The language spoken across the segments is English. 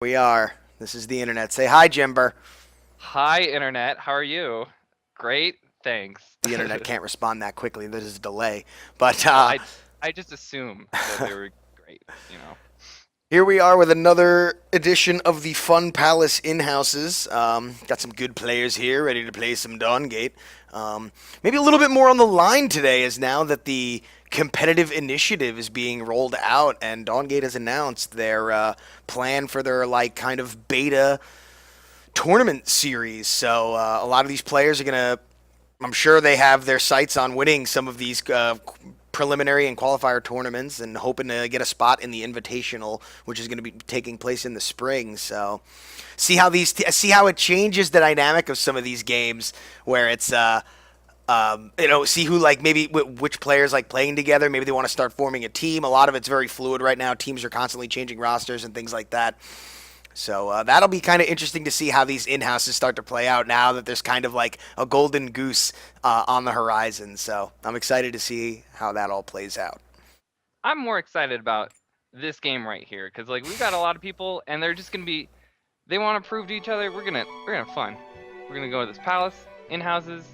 We are. This is the internet. Say hi, Jimber. Hi, Internet. How are you? Great, thanks. The internet can't respond that quickly. There's a delay. But Well, I just assume that they were great. here we are with another edition of the Fun Palace in-houses. Got some good players here ready to play some Dawngate. Maybe a little bit more on the line today is now that the competitive initiative is being rolled out and Dawngate has announced their plan for their kind of beta tournament series. So a lot of these players are gonna. I'm sure they have their sights on winning some of these preliminary and qualifier tournaments and hoping to get a spot in the Invitational, which is going to be taking place in the spring. So see how it changes the dynamic of some of these games where it's see who maybe which players like playing together. Maybe they want to start forming a team. A lot of it's very fluid right now. Teams are constantly changing rosters and things like that. So that'll be kind of interesting to see how these in-houses start to play out now that there's kind of like a golden goose on the horizon. So I'm excited to see how that all plays out. I'm more excited about this game right here because we've got a lot of people and they're just gonna be. They want to prove to each other we're gonna have fun. We're gonna go to this palace in houses.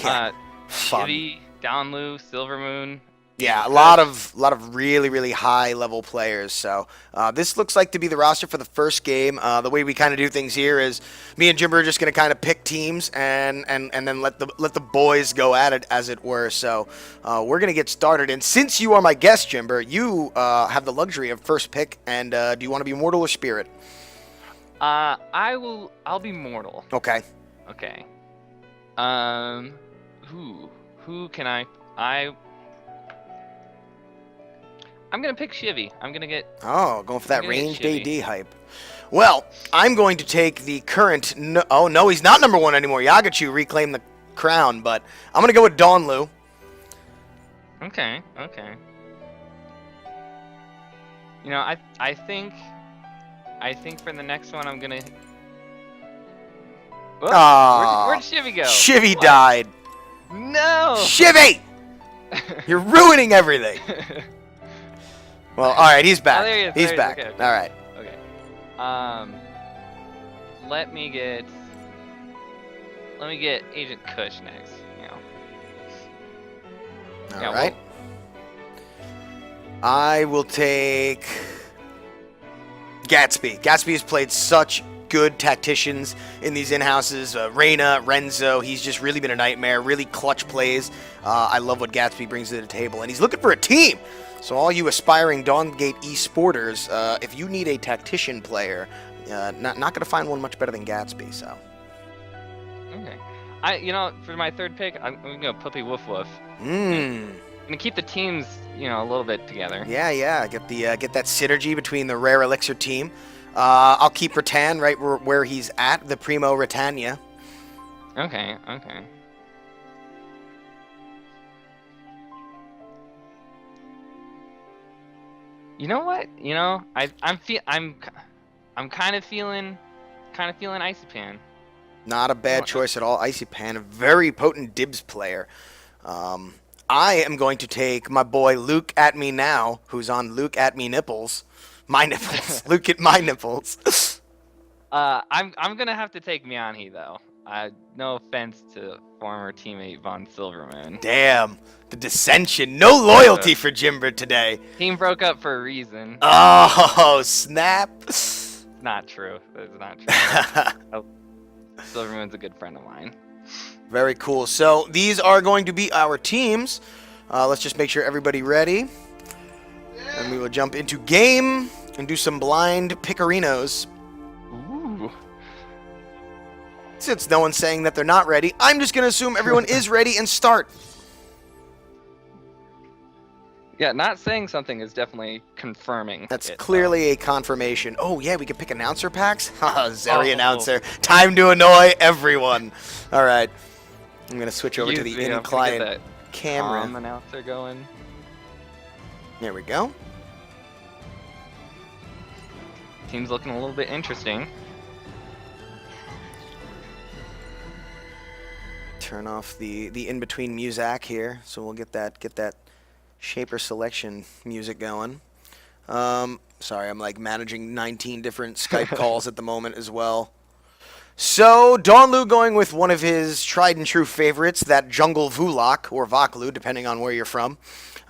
Yeah, fun. Shivy, Downlu, Silvermoon. Yeah, a lot of really high level players. So this looks like to be the roster for the first game. The way we kind of do things here is me and Jimber are just going to kind of pick teams and then let the boys go at it, as it were. So we're going to get started. And since you are my guest, Jimber, you have the luxury of first pick. And do you want to be mortal or spirit? I'll be mortal. Okay. Okay. Who can I'm gonna pick Shivy. I'm gonna get. Oh, going for that ranged AD hype. Well, I'm going to take the current. Oh no, he's not number one anymore. Yagachu reclaimed the crown, but I'm gonna go with Donlu. Okay. I think for the next one I'm gonna. Oh, where'd Shivy go? Shivy died. No. Shivy, you're ruining everything. Well, all right, he's back. Oh, there he is. He's back. Okay. All right. Okay. Let me get Agent Kush next. All right. I will take Gatsby. Gatsby has played such good tacticians in these in-houses. Reyna, Renzo, he's just really been a nightmare. Really clutch plays. I love what Gatsby brings to the table, and he's looking for a team. So all you aspiring Dawngate esporters, if you need a tactician player, not going to find one much better than Gatsby. So. Okay. For my third pick, I'm going to go Puppy Woof Woof. I'm gonna keep the teams, a little bit together. Yeah. Get that synergy between the Rare Elixir team. I'll keep Rattan right where he's at, the Primo Ratania. Okay. You know what? I'm kind of feeling Icypan. Not a bad choice at all. Icypan, a very potent dibs player. I am going to take my boy Luke at me now, who's on Luke at me nipples. My nipples. Luke at my nipples. I'm gonna have to take Myanhi though. No offense to former teammate Von Silverman. Damn, the dissension. No loyalty for Jimber today. Team broke up for a reason. Oh, snap. Not true. That's not true. Silverman's a good friend of mine. Very cool. So these are going to be our teams. Let's just make sure everybody ready. And we will jump into game and do some blind pickerinos. Ooh. Since no one's saying that they're not ready, I'm just going to assume everyone is ready and start. Yeah, not saying something is definitely confirming. That's clearly a confirmation. Oh, yeah, we can pick announcer packs? Haha, Zeri announcer. Time to annoy everyone. All right. I'm going to switch over to the in-client camera. Announcer going. There we go. Team's looking a little bit interesting. Turn off the in-between music here, so we'll get that shaper selection music going. Sorry, I'm like managing 19 different Skype calls at the moment as well. So, Donlu going with one of his tried and true favorites, that Jungle Vulak, or Vaklu, depending on where you're from.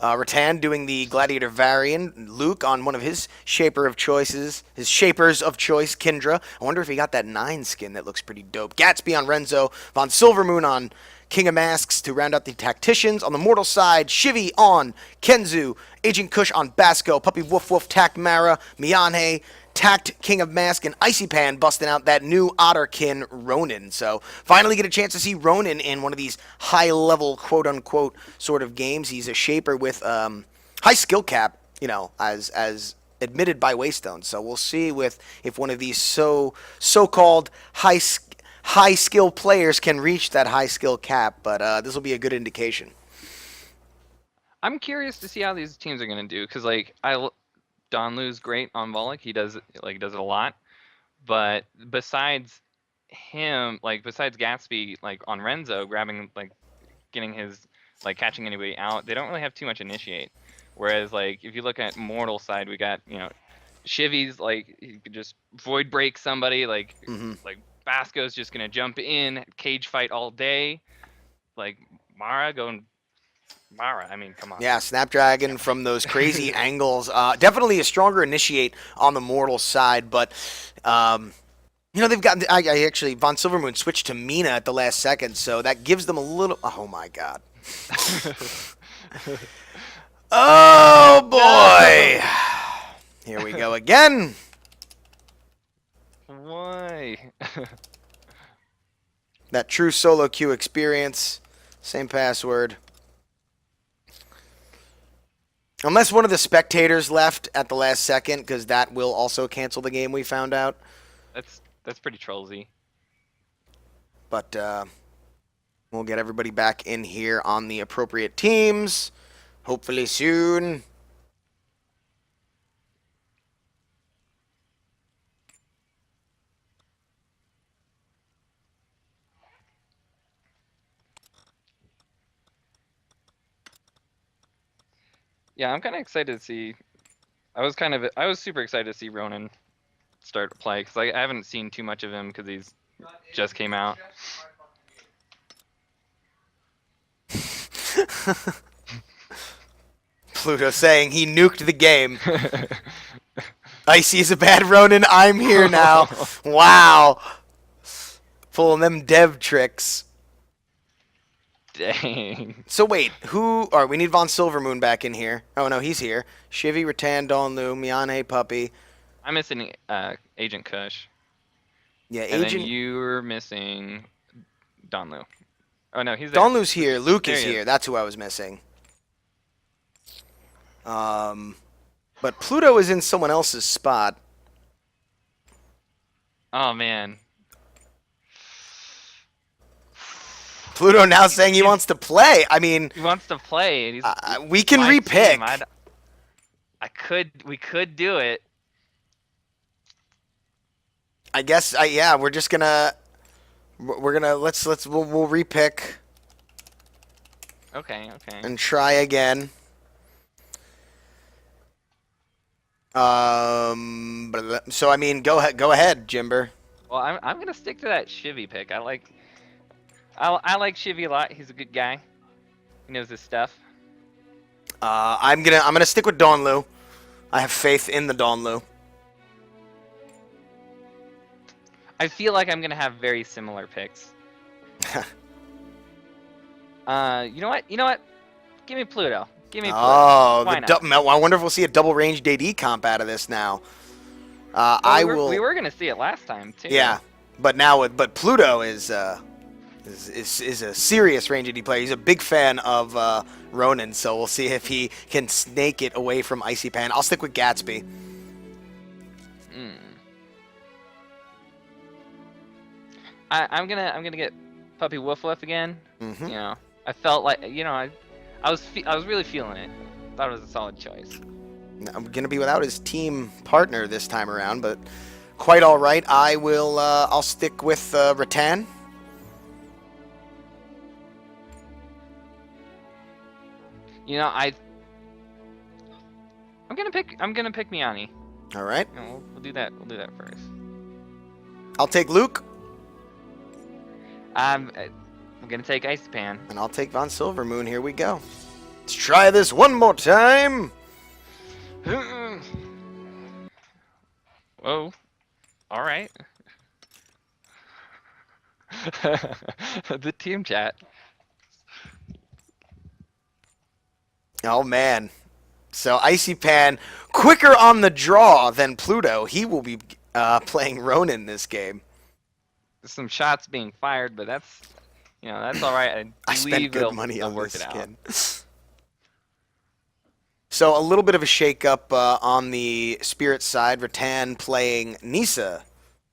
Rattan doing the Gladiator variant. Luke on one of his shapers of choice, Kindra. I wonder if he got that 9 skin that looks pretty dope. Gatsby on Renzo. Von Silvermoon on King of Masks to round out the Tacticians. On the Mortal side, Shivy on Kenzu. Agent Kush on Basco. Puppy Woof Woof tacked Mara. Mianhe tacked King of Mask, and Icy Pan busting out that new Otterkin Ronin. So finally get a chance to see Ronin in one of these high-level, quote-unquote, sort of games. He's a shaper with high skill cap, you know, as admitted by Waystone. So we'll see if one of these so-called high skill players can reach that high skill cap. But this will be a good indication. I'm curious to see how these teams are gonna do, because like Donlu's great on Volek. He does it a lot. But besides him, like besides Gatsby, like on Renzo, grabbing like getting his like catching anybody out, they don't really have too much initiate. Whereas like if you look at Mortal side, we got, you know, Shivy's like he could just void break somebody, like like Basco's just gonna jump in, cage fight all day. Like Mara, I mean, come on. Yeah, Snapdragon from those crazy angles. Definitely a stronger initiate on the Mortal side, but you know, they've got. I actually Von Silvermoon switched to Mina at the last second, so that gives them a little. Oh my god. Oh boy. Here we go again. Why? That true solo queue experience. Same password. Unless one of the spectators left at the last second, because that will also cancel the game, we found out. That's pretty trollsy. But we'll get everybody back in here on the appropriate teams. Hopefully soon. Yeah, I'm kind of excited to see. I was super excited to see Ronin start to play, because I haven't seen too much of him because he's just came out. Pluto saying he nuked the game. Icy is a bad Ronin. I'm here now. Wow. Pulling them dev tricks. Dang. So wait, who? All right, we need Von Silvermoon back in here. Oh no, he's here. Shivy, Rattan, Donlu, Miane, Puppy. I'm missing Agent Kush. Yeah, And Agent. then you're missing Donlu. Oh no, he's there. Donlu's here. Luke There is he is. here. That's who I was missing. But Pluto is in someone else's spot. Oh man. Pluto now saying he wants to play. I mean, He wants to play, and he's we can my repick. team. We could do it. I guess. Yeah, we're just gonna. We're gonna we'll repick Okay. and try again. So I mean, go ahead, Jimber. Well, I'm gonna stick to that Shivy pick. I like Shivy a lot. He's a good guy. He knows his stuff. I'm gonna stick with Donlu. I have faith in the Donlu. I feel like I'm gonna have very similar picks. You know what? Give me Pluto. Give me Pluto. Oh, Why not? I wonder if we'll see a double ranged AD comp out of this now. Well, we were gonna see it last time too. Yeah, but now Pluto is a serious range AD player. He's a big fan of Ronin, so we'll see if he can snake it away from Icy Pan. I'll stick with Gatsby. I'm gonna get Puppy Woof Woof again. Mm-hmm. You know, I felt like I was really feeling it. Thought it was a solid choice. I'm gonna be without his team partner this time around, but quite all right. I'll stick with Rattan. You know, I'm gonna pick Miani. All right. You know, we'll do that. We'll do that first. I'll take Luke. I'm gonna take Ice Pan. And I'll take Von Silvermoon. Here we go. Let's try this one more time. Whoa. All right. The team chat. Oh, man. So Icy Pan, quicker on the draw than Pluto. He will be playing Ronin this game. Some shots being fired, but that's, you know, that's all right. I spent good money they'll on work this it out. skin. So a little bit of a shake-up on the Spirit side. Rattan playing Nisa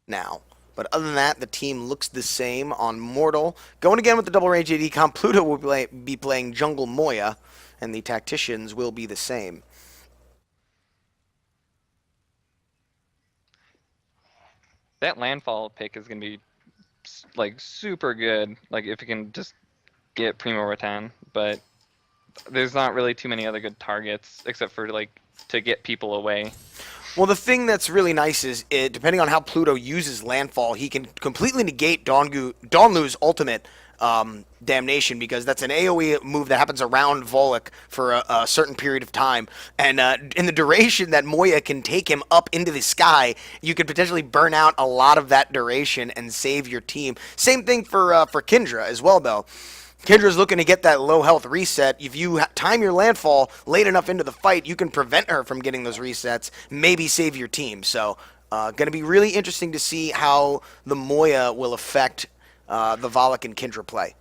now. But other than that, the team looks the same on Mortal. Going again with the double range AD comp, Pluto will be playing Jungle Moya, and the Tacticians will be the same. That landfall pick is gonna be like super good. Like if you can just get Primo Rattan, but there's not really too many other good targets except for like to get people away. Well, the thing that's really nice is, depending on how Pluto uses Landfall, he can completely negate Donlu's ultimate damnation, because that's an AoE move that happens around Volek for a certain period of time. And in the duration that Moya can take him up into the sky, you could potentially burn out a lot of that duration and save your team. Same thing for Kindra as well, though. Kendra's looking to get that low health reset. If you time your landfall late enough into the fight, you can prevent her from getting those resets, maybe save your team. So, going to be really interesting to see how the Moya will affect the Volek and Kindra play.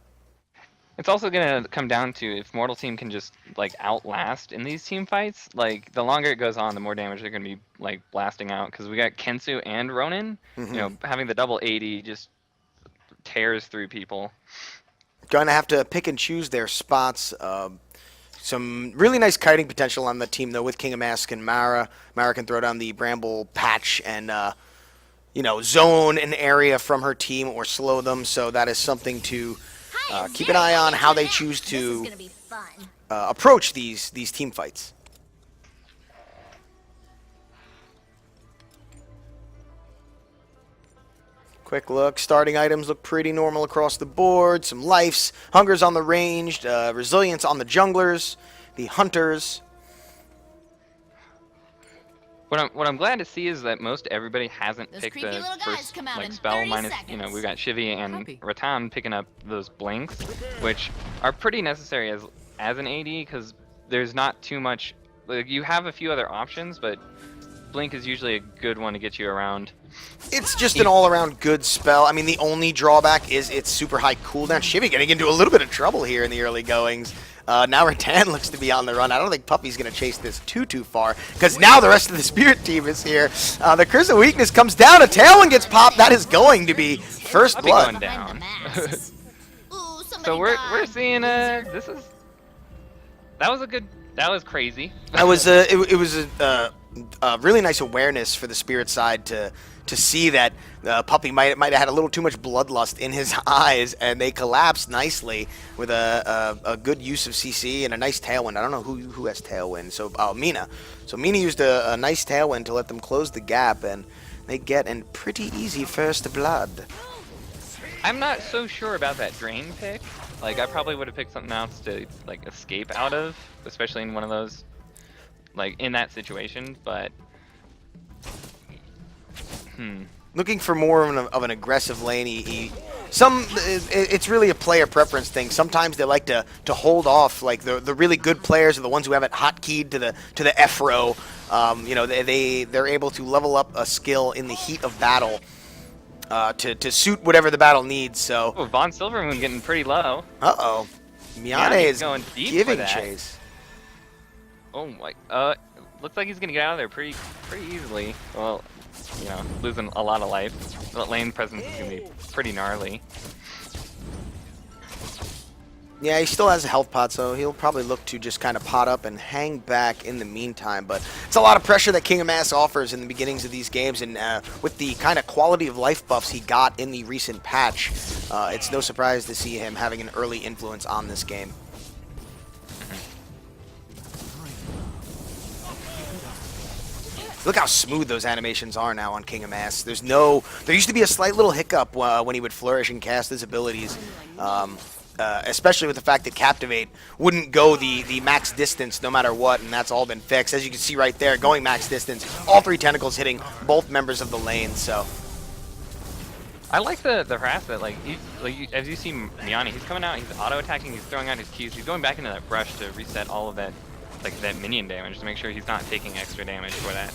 It's also going to come down to if Mortal Team can just like outlast in these team fights. Like the longer it goes on, the more damage they're going to be like blasting out. Because we got Kensu and Ronin. Mm-hmm. You know, having the double 80 just tears through people. Going to have to pick and choose their spots. Some really nice kiting potential on the team, though, with King of Mask and Mara. Mara can throw down the Bramble patch and, zone an area from her team or slow them. So that is something to keep an eye on, how they choose to approach these team fights. Quick look. Starting items look pretty normal across the board. Some lives. Hunger's on the ranged. Resilience on the junglers. The hunters. What I'm glad to see is that most everybody hasn't Those picked creepy the little guys first come out like in spell 30 minus. seconds. You know, we've got Shivi and Copy. Rattan picking up those blinks, which are pretty necessary as an AD because there's not too much. Like, you have a few other options, but blink is usually a good one to get you around. It's just an all-around good spell. I mean, the only drawback is its super high cooldown. Shivi getting into a little bit of trouble here in the early goings. Now Rattan looks to be on the run. I don't think Puppy's going to chase this too far, because now the rest of the Spirit team is here. The Curse of Weakness comes down. A Tailwind gets popped. That is going to be first Puppy blood. going down. Ooh, So we're seeing that was crazy. That was it was a really nice awareness for the Spirit side to see that Puppy might have had a little too much bloodlust in his eyes, and they collapsed nicely with a good use of CC and a nice Tailwind. I don't know who has Tailwind. So Mina. So Mina used a nice Tailwind to let them close the gap, and they get a pretty easy first blood. I'm not so sure about that drain pick. Like I probably would have picked something else to like escape out of, especially in one of those, like in that situation. But Looking for more of an aggressive lane. It's really a player preference thing. Sometimes they like to hold off. Like the really good players are the ones who have it hotkeyed to the F row. They're able to level up a skill in the heat of battle to suit whatever the battle needs. So Von Silvermoon getting pretty low. Miyane is going deep giving for that. chase. Oh my! Looks like he's gonna get out of there pretty easily. Well, you know, losing a lot of life. The lane presence is gonna be pretty gnarly. Yeah, he still has a health pot, so he'll probably look to just kind of pot up and hang back in the meantime. But it's a lot of pressure that King of Mass offers in the beginnings of these games, and with the kind of quality of life buffs he got in the recent patch, it's no surprise to see him having an early influence on this game. Look how smooth those animations are now on King of Mass. There used to be a slight little hiccup when he would flourish and cast his abilities, especially with the fact that Captivate wouldn't go the max distance no matter what, and that's all been fixed. As you can see right there, going max distance, all 3 tentacles hitting both members of the lane, so... I like the harassment. As you see Miani, he's coming out, he's auto-attacking, he's throwing out his Qs, he's going back into that brush to reset all of that, that minion damage to make sure he's not taking extra damage for that.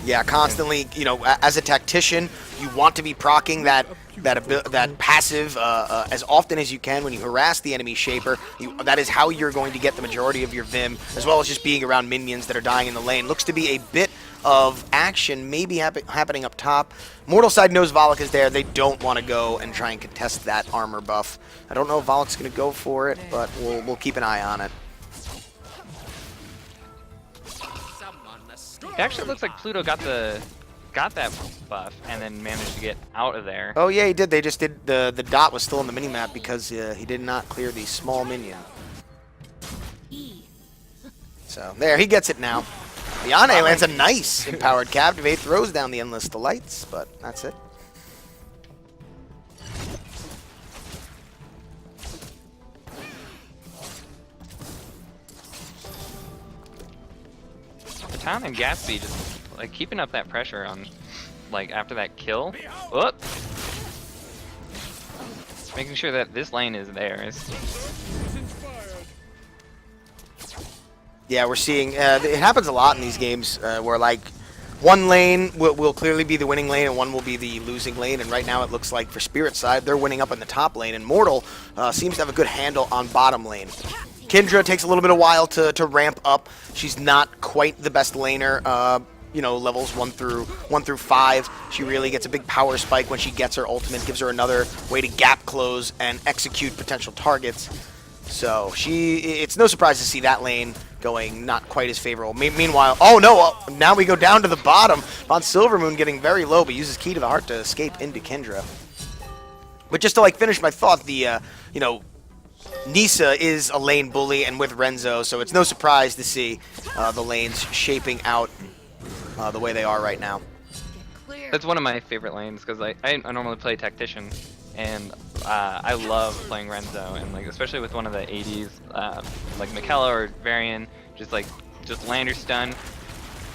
Yeah, constantly, you know, as a tactician, you want to be proccing that passive as often as you can when you harass the enemy shaper. That is how you're going to get the majority of your Vim, as well as just being around minions that are dying in the lane. Looks to be a bit of action maybe happening up top. Mortal side knows Volok is there. They don't want to go and try and contest that armor buff. I don't know if Volok's going to go for it, but we'll keep an eye on it. It actually looks like Pluto got that buff and then managed to get out of there. Oh yeah, he did. They just did the dot was still on the minimap because he did not clear the small minion. So there, he gets it now. Miani lands a nice empowered Captivate, throws down the Endless Delights, but that's it. Town and Gatsby just keeping up that pressure on after that kill. Whoop! Making sure that this lane is theirs. Yeah, we're seeing it happens a lot in these games where one lane will clearly be the winning lane and one will be the losing lane, and right now it looks like for Spirit side they're winning up in the top lane, and Mortal seems to have a good handle on bottom lane. Kindra takes a little bit of while to ramp up. She's not quite the best laner, you know, levels 1 through 5. She really gets a big power spike when she gets her ultimate, gives her another way to gap close and execute potential targets. So it's no surprise to see that lane going not quite as favorable. Meanwhile, oh no, now we go down to the bottom. Von Silvermoon getting very low, but uses Key to the Heart to escape into Kindra. But just to finish my thought, you know, Nisa is a lane bully, and with Renzo, so it's no surprise to see the lanes shaping out the way they are right now. That's one of my favorite lanes because I normally play Tactician, and I love playing Renzo, and especially with one of the ADs like Mikella or Varian, just land or stun,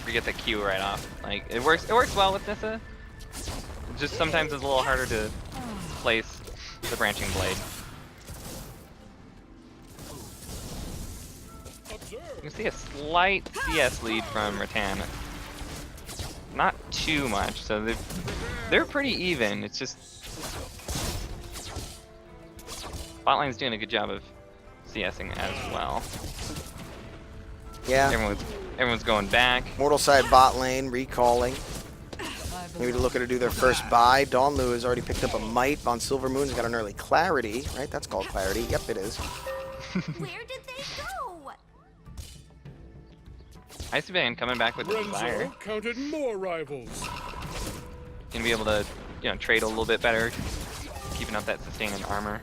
you get the Q right off. It works well with Nissa. Just sometimes it's a little harder to place the branching blade. You can see a slight CS lead from Rattan. Not too much, so they're pretty even. It's just Botlane's doing a good job of CSing as well. Yeah. Everyone's going back. Mortal side bot lane recalling. Maybe to look at to do their first buy. Dawnlu has already picked up a Might. Von Silvermoon's got an early Clarity, right? That's called Clarity. Yep, it is. Where did they go? Iceman coming back with the Desire. Counted more rivals. Gonna be able to, trade a little bit better, keeping up that sustaining armor.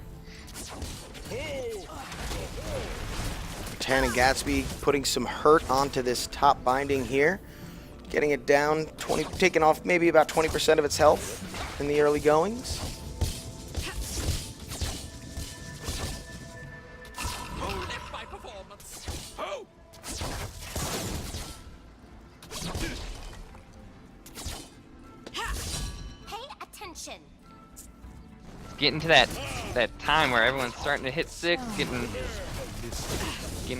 Tan and Gatsby putting some hurt onto this top binding here. Getting it down, taking off maybe about 20% of its health in the early goings. Getting to that time where everyone's starting to hit 6, getting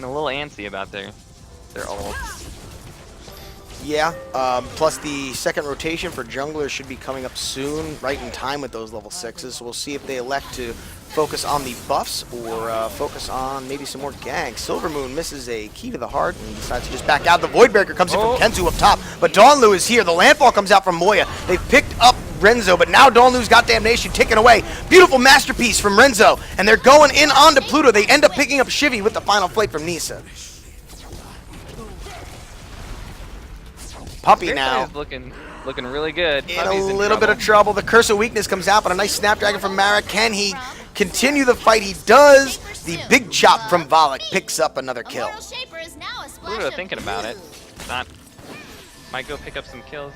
a little antsy about their ults. Yeah, plus the second rotation for junglers should be coming up soon, right in time with those level 6s. So we'll see if they elect to focus on the buffs or focus on maybe some more ganks. Silvermoon misses a Key to the Heart and decides to just back out. The Voidbreaker comes in from Kenzu up top, but Dawnlu is here. The Landfall comes out from Moya. They've picked up Renzo, but now Dawnlu's got Damnation taken away. Beautiful masterpiece from Renzo, and they're going in onto Pluto. They end up picking up Shivy with the final flight from Nisa. Puppy now is looking really good. in a little bit of trouble. The Curse of Weakness comes out, but a nice Snapdragon from Mara. Can he continue the fight? He does. The big chop from Volok picks up another kill. Pluto thinking about it. Might go pick up some kills.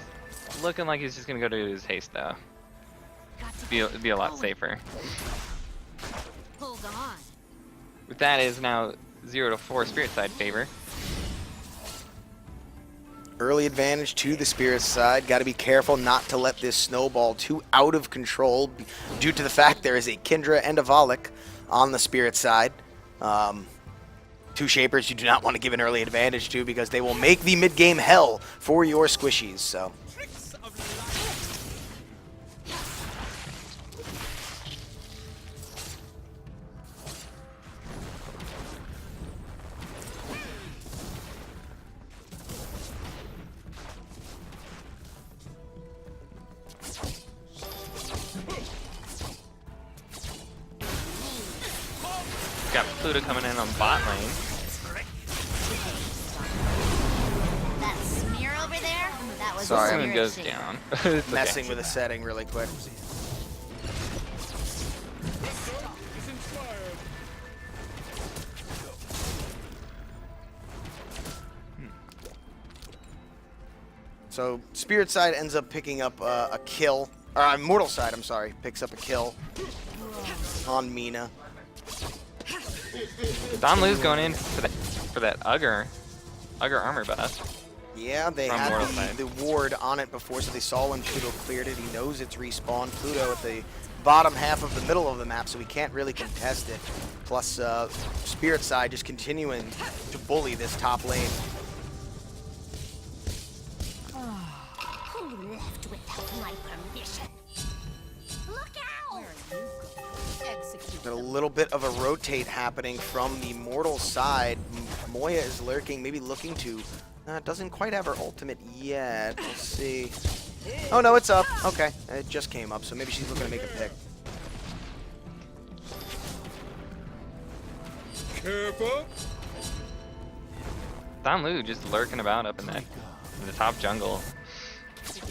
Looking like he's just gonna go to his haste though. Be a lot safer. Hold on. With that is now 0 to 4 Spirit side favor. Early advantage to the Spirit side. Got to be careful not to let this snowball too out of control due to the fact there is a Kindra and a Volek on the Spirit side. Two Shapers you do not want to give an early advantage to because they will make the mid-game hell for your squishies. So. Got Pluto coming in on bot lane. That smear over there? That was Sorry. a Someone spirit goes shaper. down. It's okay. Messing with a setting really quick. Is inspired. So Spirit side ends up picking up a kill, or Mortal side, I'm sorry, picks up a kill on Mina. Donlu's going in for that Ugger armor buff. Yeah, they From had Mortal side. the ward on it before, so they saw when Pluto cleared it. He knows it's respawn. Pluto at the bottom half of the middle of the map, so he can't really contest it. Plus, Spirit side just continuing to bully this top lane. Who left without my permission? Look out! Execute. A little bit of a rotate happening from the Mortal side. Moya is lurking, maybe looking to... doesn't quite have her ultimate yet. We'll see. Oh, no, it's up. Okay, it just came up, so maybe she's looking to make a pick. Careful. Donlu just lurking about up in the top jungle.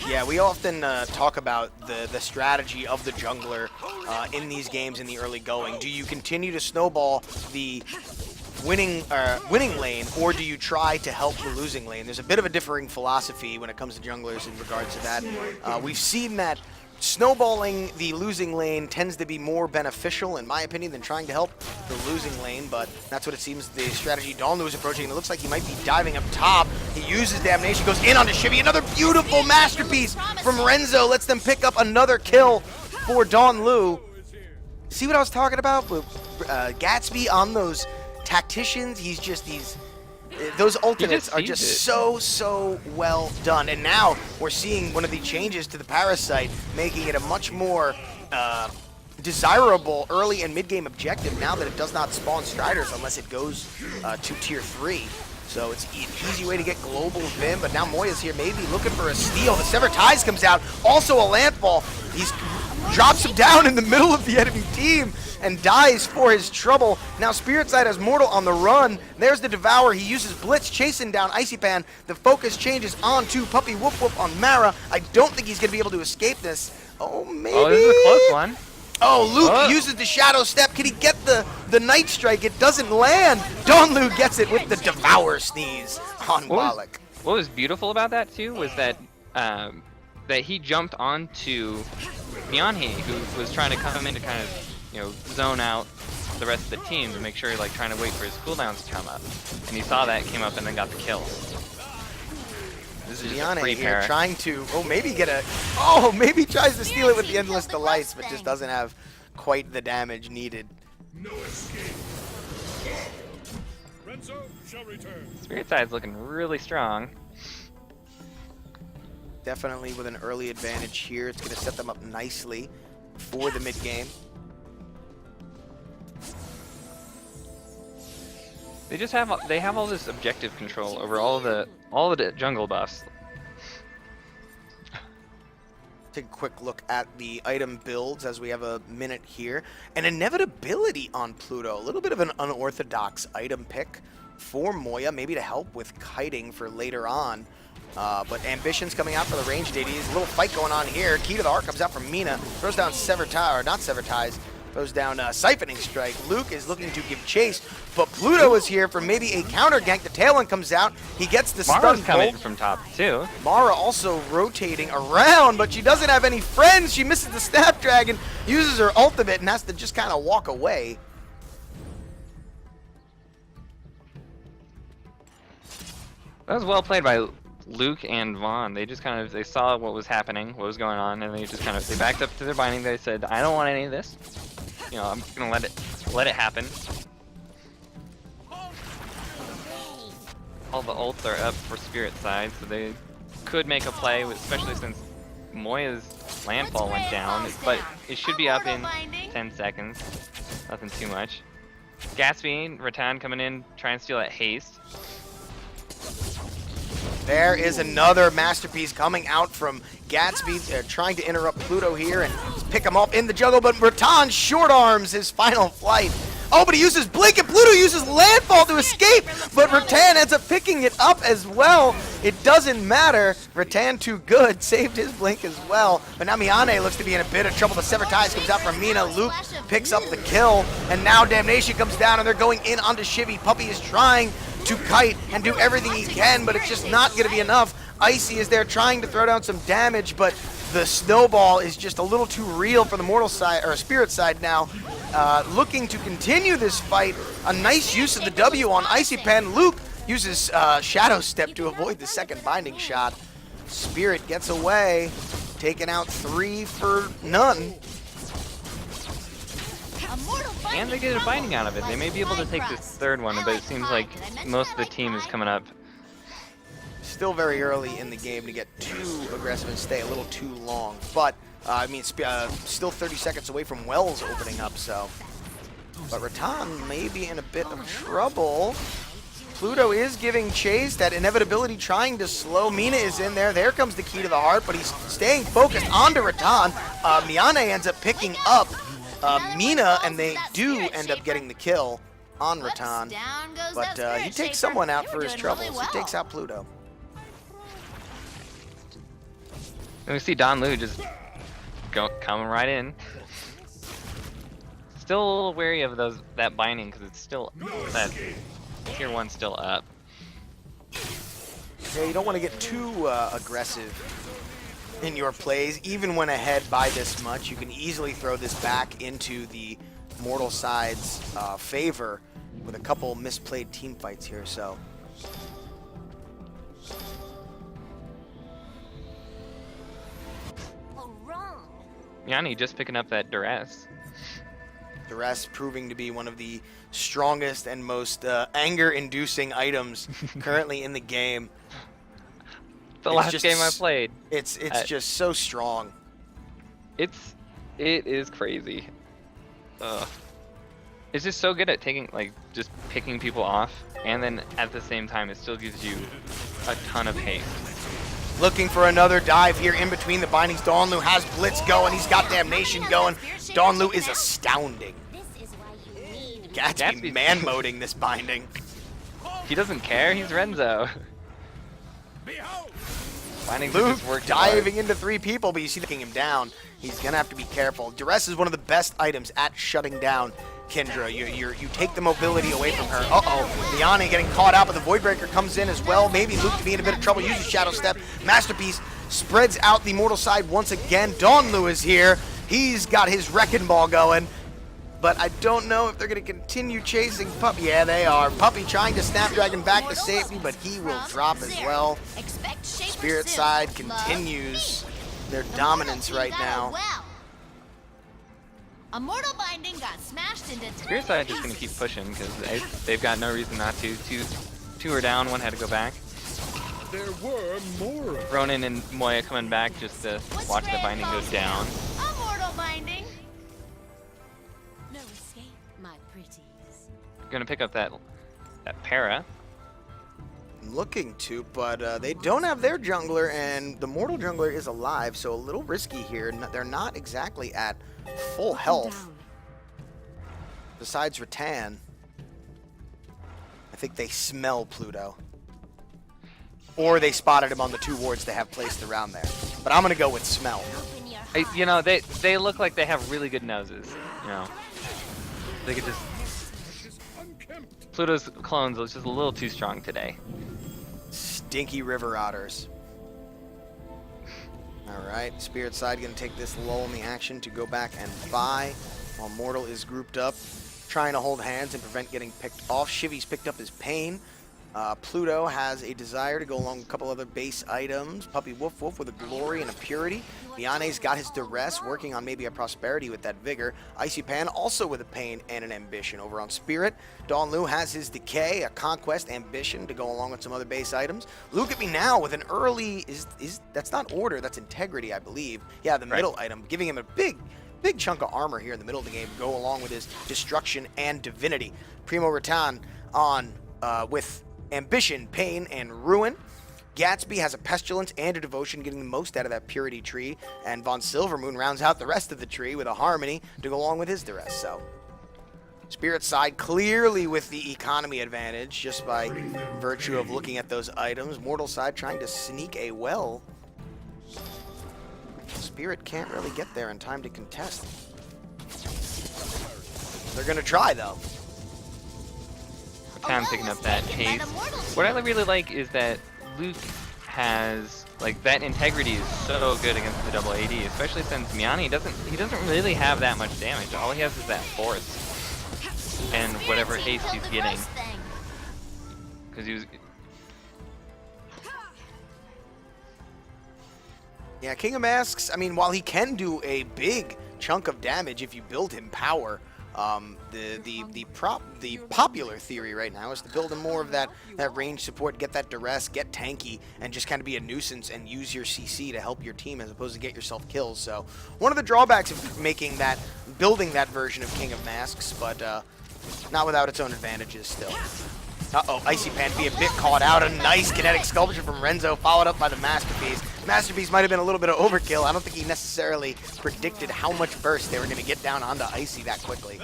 Yeah, we often talk about the strategy of the jungler in these games in the early going. Do you continue to snowball the winning lane, or do you try to help the losing lane? There's a bit of a differing philosophy when it comes to junglers in regards to that. We've seen that snowballing the losing lane tends to be more beneficial, in my opinion, than trying to help the losing lane, but that's what it seems the strategy Donlu is approaching, and it looks like he might be diving up top. He uses Damnation, goes in onto Shivy. Another beautiful masterpiece from Renzo lets them pick up another kill for Donlu. See what I was talking about with Gatsby on those tacticians? He's just those ultimates are just so well done. And now we're seeing one of the changes to the Parasite, making it a much more desirable early and mid-game objective now that it does not spawn Striders unless it goes to tier 3. So it's an easy way to get global Vim, but now Moya's here maybe looking for a steal. The Severed Ties comes out, also a Landfall. He's drops him down in the middle of the enemy team and dies for his trouble. Now Spirit side has Mortal on the run. There's the Devour. He uses Blitz, chasing down Icy Pan. The focus changes on to Puppy Whoop Whoop on Mara. I don't think he's going to be able to escape this. Oh, maybe. Oh, this is a close one. Oh, Luke uses the Shadow Step. Can he get the Night Strike? It doesn't land. Donlu gets it with the Devour Sneeze on Wallach. What was beautiful about that too was that that he jumped onto Myeonhee, who was trying to come in to kind of, zone out the rest of the team to make sure like trying to wait for his cooldowns to come up. And he saw that, came up, and then got the kill. This is just a free here pair. trying to, maybe maybe tries to steal it with the Endless Delights, but just doesn't have quite the damage needed. No escape. Renzo shall return. Spirit side's looking really strong. Definitely with an early advantage here. It's going to set them up nicely for the mid-game. They just have all this objective control over all the jungle buffs. Take a quick look at the item builds as we have a minute here. An inevitability on Pluto. A little bit of an unorthodox item pick for Moya, maybe to help with kiting for later on. But Ambition's coming out for the ranged ADs. A little fight going on here. Key to the Heart comes out from Mina. Throws down Severed Ties, or not Severed Ties. Throws down a siphoning strike. Luke is looking to give chase, but Pluto is here for maybe a counter gank. The tail end comes out. He gets the Mara's stun coming bolt. from top too. Mara also rotating around, but she doesn't have any friends. She misses the Snapdragon, uses her ultimate, and has to just kind of walk away. That was well played by Luke and Vaughn. They just kind of they saw what was happening, what was going on, and they just kind of they backed up to their binding. They said, "I don't want any of this. You know, I'm gonna let it happen." All the ults are up for Spirit side, so they could make a play, especially since Moya's landfall went down. But it should be up in 10 seconds. Nothing too much. Gatsby, Rattan coming in, trying to steal that haste. There is another masterpiece coming out from Gatsby. They're trying to interrupt Pluto here and pick him up in the jungle, but Rattan short arms his final flight. Oh, but he uses Blink, and Pluto uses Landfall to escape, but Rattan ends up picking it up as well. It doesn't matter. Rattan too good, saved his Blink as well. But now Miane looks to be in a bit of trouble. The Sever Ties comes out from Mina. Luke picks up the kill, and now Damnation comes down, and they're going in onto Shivy. Puppey is trying to kite and do everything he can, but it's just not going to be enough. Icy is there trying to throw down some damage, but the snowball is just a little too real for the mortal side, or Spirit side now. Looking to continue this fight. A nice use of the W on Icy Pen. Luke uses Shadow Step to avoid the second binding shot. Spirit gets away, taking out 3 for none. And they get a binding out of it. They may be able to take this third one, but it seems like most of the team is coming up. Still very early in the game to get too aggressive and stay a little too long. But, I mean, still 30 seconds away from Wells opening up, so. But Rattan may be in a bit of trouble. Pluto is giving chase. That inevitability trying to slow. Mina is in there. There comes the key to the heart, but he's staying focused onto Rattan. Miane ends up picking up Mina, and they do end up getting the kill on Rattan. But he takes someone out for his troubles. He takes out Pluto. And we see Don Lu just coming right in. Still a little wary of that binding because it's still that tier 1 still up. Yeah, you don't want to get too aggressive in your plays. Even when ahead by this much, you can easily throw this back into the mortal side's favor with a couple misplayed team fights here. So. Yanni just picking up that duress. Duress proving to be one of the strongest and most anger-inducing items currently in the game. The last game I played. It's just so strong. It is crazy. It's just so good at taking just picking people off, and then at the same time it still gives you a ton of haste. Looking for another dive here in between the bindings. Donlu has Blitz going. He's got Damnation going. Donlu is astounding. Gatsby man-moding this binding. He doesn't care. He's Renzo. Bindings Luke just working diving hard. into 3 people, but you see him down. He's going to have to be careful. Duress is one of the best items at shutting down Kendra. You take the mobility away from her. Uh-oh. Liane getting caught out, but the Voidbreaker comes in as well. Maybe Luke to be in a bit of trouble. Uses Shadow Step. Masterpiece spreads out the mortal side once again. Donlu is here. He's got his Wrecking Ball going. But I don't know if they're going to continue chasing Puppey. Yeah, they are. Puppey trying to Snapdragon back to safety, but he will drop as well. Spirit side continues their dominance right now. A mortal binding got smashed into Spirit side just gonna keep pushing because they've got no reason not to. Two are down, one had to go back. There were more. Ronan and Moya coming back just to watch the binding go down. A mortal binding. No escape, my pretties. Gonna pick up that para. Looking to, but they don't have their jungler, and the mortal jungler is alive, so a little risky here. They're not exactly at full health. Besides Rattan, I think they smell Pluto. Or they spotted him on the 2 wards they have placed around there. But I'm going to go with smell. You know, they look like they have really good noses. You know, they could just. Pluto's clones was just a little too strong today. Stinky river otters. Alright, Spirit side going to take this lull in the action to go back and buy, while Mortal is grouped up, trying to hold hands and prevent getting picked off. Shivy's picked up his Pain. Pluto has a desire to go along with a couple other base items. Puppy Woof Woof with a Glory and a Purity. Miane's got his Duress, working on maybe a Prosperity with that Vigor. Icy Pan also with a Pain and an Ambition over on Spirit. Don Lu has his Decay, a Conquest, Ambition to go along with some other base items. Look at me now with an early, that's not Order, that's Integrity, I believe. Yeah, the middle item, giving him a big chunk of armor here in the middle of the game to go along with his Destruction and Divinity. Primo Rattan on with Ambition, Pain, and Ruin. Gatsby has a Pestilence and a Devotion, getting the most out of that Purity tree. And Von Silvermoon rounds out the rest of the tree with a Harmony to go along with his Duress. So, Spirit side clearly with the economy advantage just by virtue of looking at those items. Mortal side trying to sneak a well. Spirit can't really get there in time to contest. They're going to try, though. Kind of picking up that pace. What I really like is that Luke has, like, that integrity is so good against the double AD, especially since Miani doesn't really have that much damage. All he has is that force and whatever haste he's getting. Because he was. Yeah, King of Masks, I mean, while he can do a big chunk of damage if you build him power, the popular theory right now is to build him more of that range support, get that duress, get tanky, and just kind of be a nuisance and use your CC to help your team as opposed to get yourself kills. So one of the drawbacks of building that version of King of Masks, but not without its own advantages still. Uh-oh, Icy Pan be a bit caught out. A nice kinetic sculpture from Renzo, followed up by the Masterpiece. Masterpiece might have been a little bit of overkill. I don't think he necessarily predicted how much burst they were going to get down onto Icy that quickly.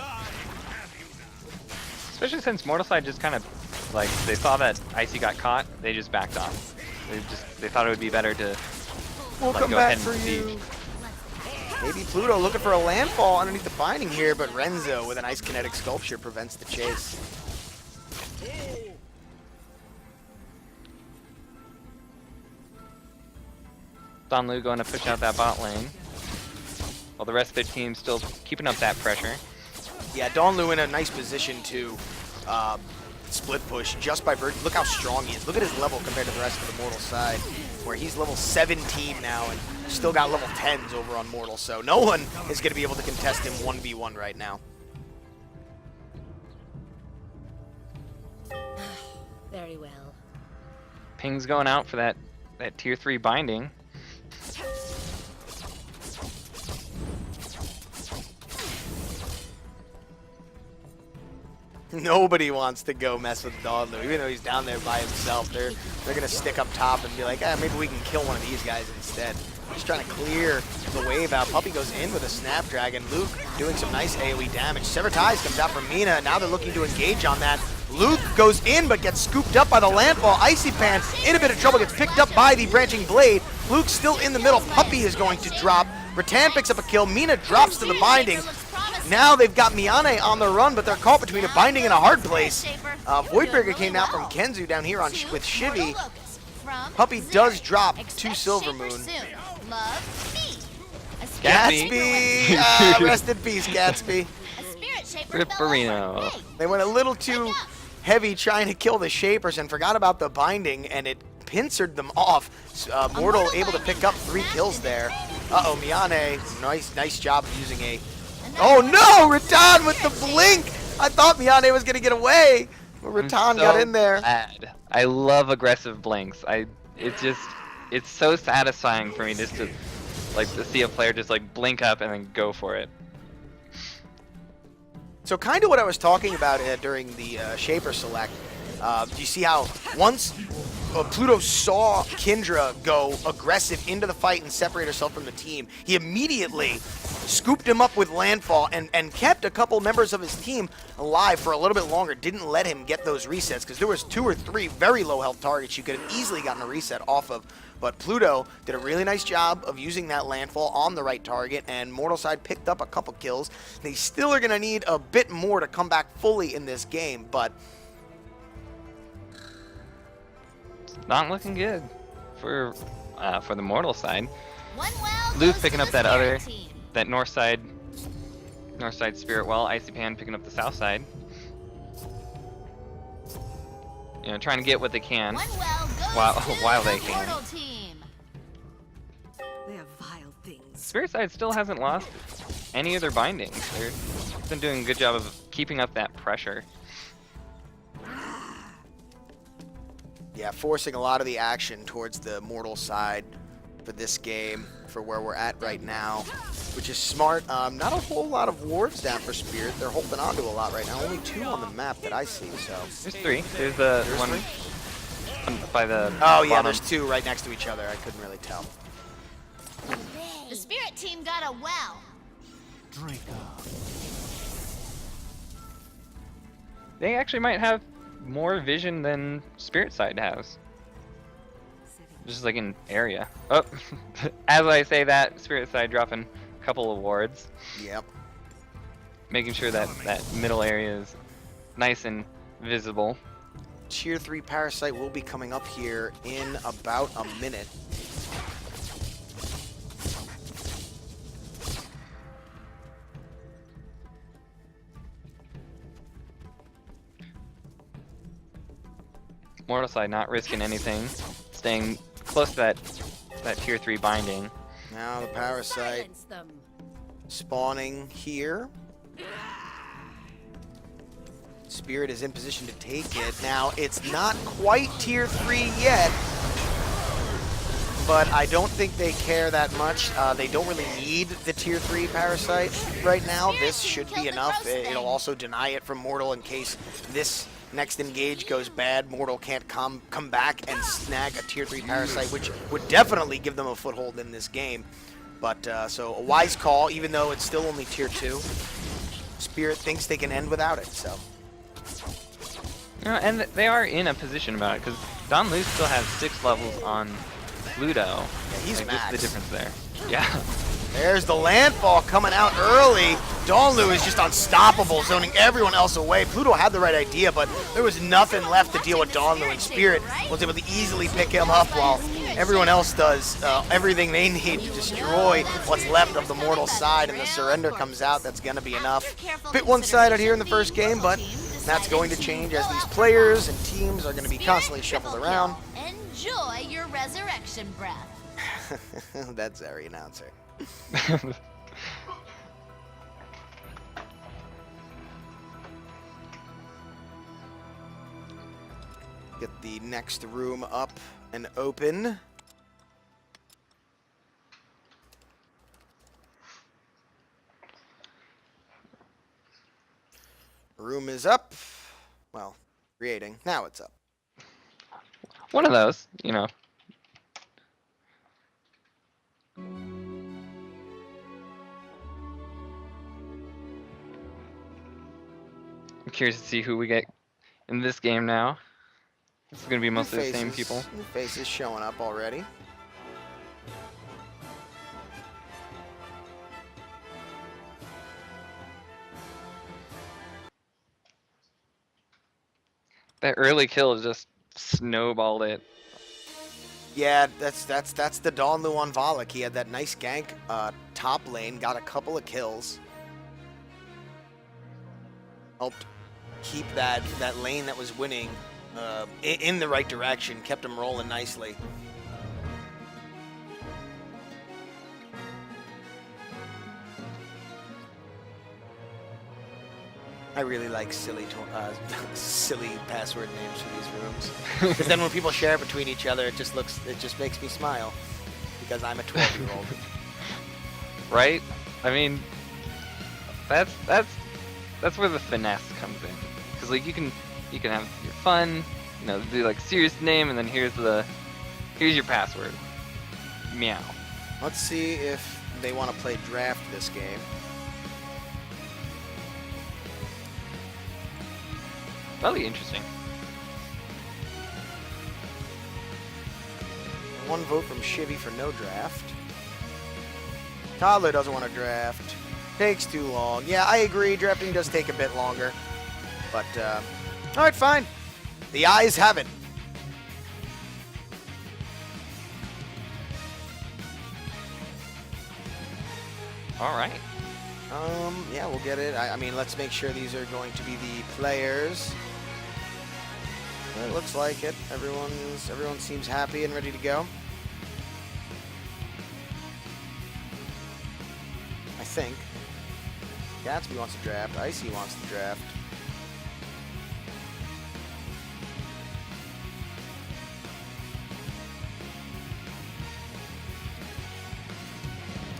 Especially since Mortal side just kind of, like, they saw that Icy got caught, they just backed off. They thought it would be better to We'll like, come go back ahead for and you. siege. Maybe Pluto looking for a landfall underneath the binding here, but Renzo with a nice kinetic sculpture prevents the chase. Don Lu going to push out that bot lane, while the rest of the team still keeping up that pressure. Yeah, Don Lu in a nice position to split push just by virtue. Look how strong he is. Look at his level compared to the rest of the Mortal side, where he's level 17 now and still got level 10s over on Mortal. So no one is going to be able to contest him 1v1 right now. Very well. Ping's going out for that tier 3 binding. Nobody wants to go mess with Don Lu, even though he's down there by himself. They're gonna stick up top and be like, maybe we can kill one of these guys instead. Just trying to clear the wave out. Puppy goes in with a Snapdragon. Luke doing some nice AoE damage. Sever Ties comes out from Mina. Now they're looking to engage on that. Luke goes in but gets scooped up by the landfall. Icy Pan in a bit of trouble, gets picked up by the Branching Blade. Luke's still in the middle. Puppy is going to drop. Rattan picks up a kill. Mina drops to the binding. Now they've got Miane on the run, but they're caught between a binding and a hard place. Voidbreaker came out from Kenzu down here with Shivy. Puppy does drop to Silvermoon. Gatsby! Rest in peace, Gatsby. Ripperino. They went a little too heavy trying to kill the Shapers and forgot about the binding, and it pincered them off. Mortal able to pick up 3 kills there. Uh-oh, Miane, nice job of using a... Oh no, Rattan with the blink! I thought Miane was going to get away, but Rattan got in there. Glad. I love aggressive blinks. It's so satisfying for me just to see a player just like blink up and then go for it. So kind of what I was talking about during the Shaper Select. You see how once Pluto saw Kindra go aggressive into the fight and separate herself from the team, he immediately scooped him up with Landfall and kept a couple members of his team alive for a little bit longer, didn't let him get those resets, because there was 2 or 3 very low health targets you could have easily gotten a reset off of. But Pluto did a really nice job of using that Landfall on the right target, and Mortal Side picked up a couple kills. They still are going to need a bit more to come back fully in this game, but Not looking good for the Mortal side. One well Luth goes picking to up the that other, Spirit team. that north side Spirit well. Icy Pan picking up the south side. You know, trying to get what they can. One well goes While to they the can. Mortal team. They are vile things. Spirit side still hasn't lost any of their bindings. They've been doing a good job of keeping up that pressure. yeah, forcing a lot of the action towards the Mortal side for this game, for where we're at right now, which is smart. Not a whole lot of wards down for Spirit. They're holding on to a lot right now. Only 2 on the map that I see, so. There's 3. There's the one by the Oh, yeah, bottom. there's 2 right next to each other. I couldn't really tell. The Spirit team got a well. Drink up. They actually might have more vision than Spirit side has. Just like in area. Oh, as I say that, Spirit side dropping a couple of wards, Yep. making sure that that middle area is nice and visible. Tier 3 Parasite will be coming up here in about a minute. Mortal side not risking anything, staying close to that tier 3 binding. Now the Parasite Silence them. spawning here. Spirit is in position to take it. Now, it's not quite tier 3 yet, but I don't think they care that much. They don't really need the tier 3 Parasite right now. This should be enough. It'll also deny it from Mortal in case this next engage goes bad. Mortal can't come back and snag a tier 3 Parasite, which would definitely give them a foothold in this game. But, so a wise call, even though it's still only tier 2. Spirit thinks they can end without it, so. You know, and they are in a position about it, because Don Lu still has 6 levels on Pluto. Yeah, he's like, max. just the difference there. Yeah. There's the landfall coming out early. Donlu is just unstoppable, zoning everyone else away. Pluto had the right idea, but there was nothing left to deal with Donlu, and Spirit was able to easily pick him up while everyone else does everything they need to destroy what's left of the Mortal side, and the surrender comes out. That's going to be enough. Bit one-sided here in the first game, but that's going to change as these players and teams are going to be constantly shuffled around. Enjoy your resurrection breath. That's our announcer. Get the next room up and open. Room is up. Well, creating. Now it's up. One of those, you know. I'm curious to see who we get in this game now. It's going to be most of the same people. New faces showing up already. That early kill just snowballed it. Yeah, that's the Donlu on Volok. He had that nice gank top lane, got a couple of kills. Helped keep that lane that was winning in the right direction, kept him rolling nicely. I really like silly password names for these rooms, because then when people share it between each other, it just makes me smile, because I'm a 12-year-old. Right? I mean, that's where the finesse comes in. Because like you can have your fun, You know, do like serious name, and then here's your password. Meow. Let's see if they want to play draft this game. That'll be interesting. 1 vote from Shivy for no draft. Toddler doesn't want to draft. Takes too long. Yeah, I agree. Drafting does take a bit longer. But, all right, fine. The ayes have it. All right. Yeah, we'll get it. I mean, let's make sure these are going to be the players. It looks like it. Everyone seems happy and ready to go. I think. Gatsby wants to draft. Icy wants to draft.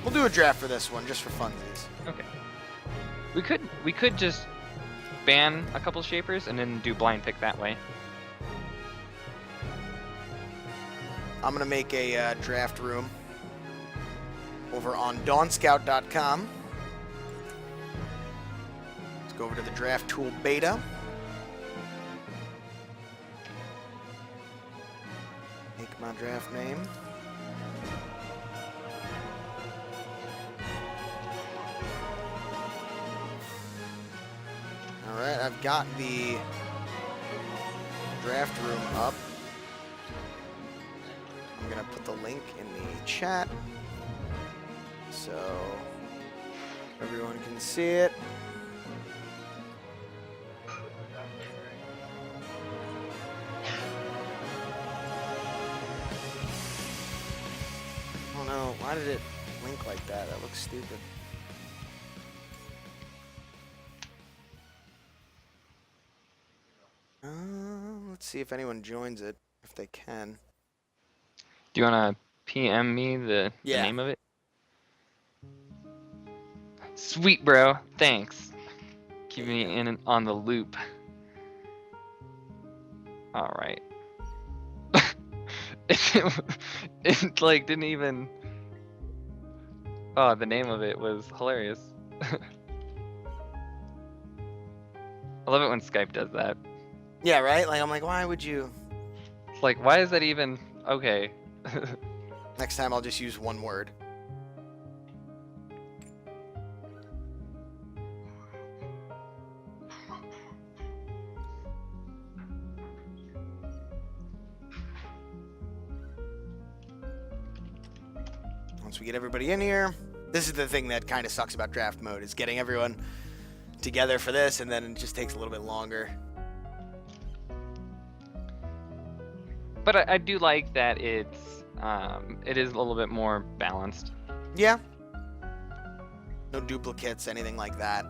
We'll do a draft for this one, just for funsies. Okay. We could just ban a couple shapers and then do blind pick that way. I'm going to make a draft room over on dawnscout.com. Let's go over to the draft tool beta. Make my draft name. Alright, I've got the draft room up. I'm going to put the link in the chat so everyone can see it. Oh no, why did it link like that? That looks stupid. Let's see if anyone joins it, if they can. Do you want to PM me the name of it? Sweet, bro. Thanks. Keep me in on the loop. All right. it like didn't even. Oh, the name of it was hilarious. I love it when Skype does that. Yeah, right? Like, I'm like, why would you? Like, why is that even okay? Next time I'll just use one word. Once we get everybody in here, this is the thing that kind of sucks about draft mode, is getting everyone together for this, and then it just takes a little bit longer. But I do like that it is a little bit more balanced. Yeah. No duplicates, anything like that.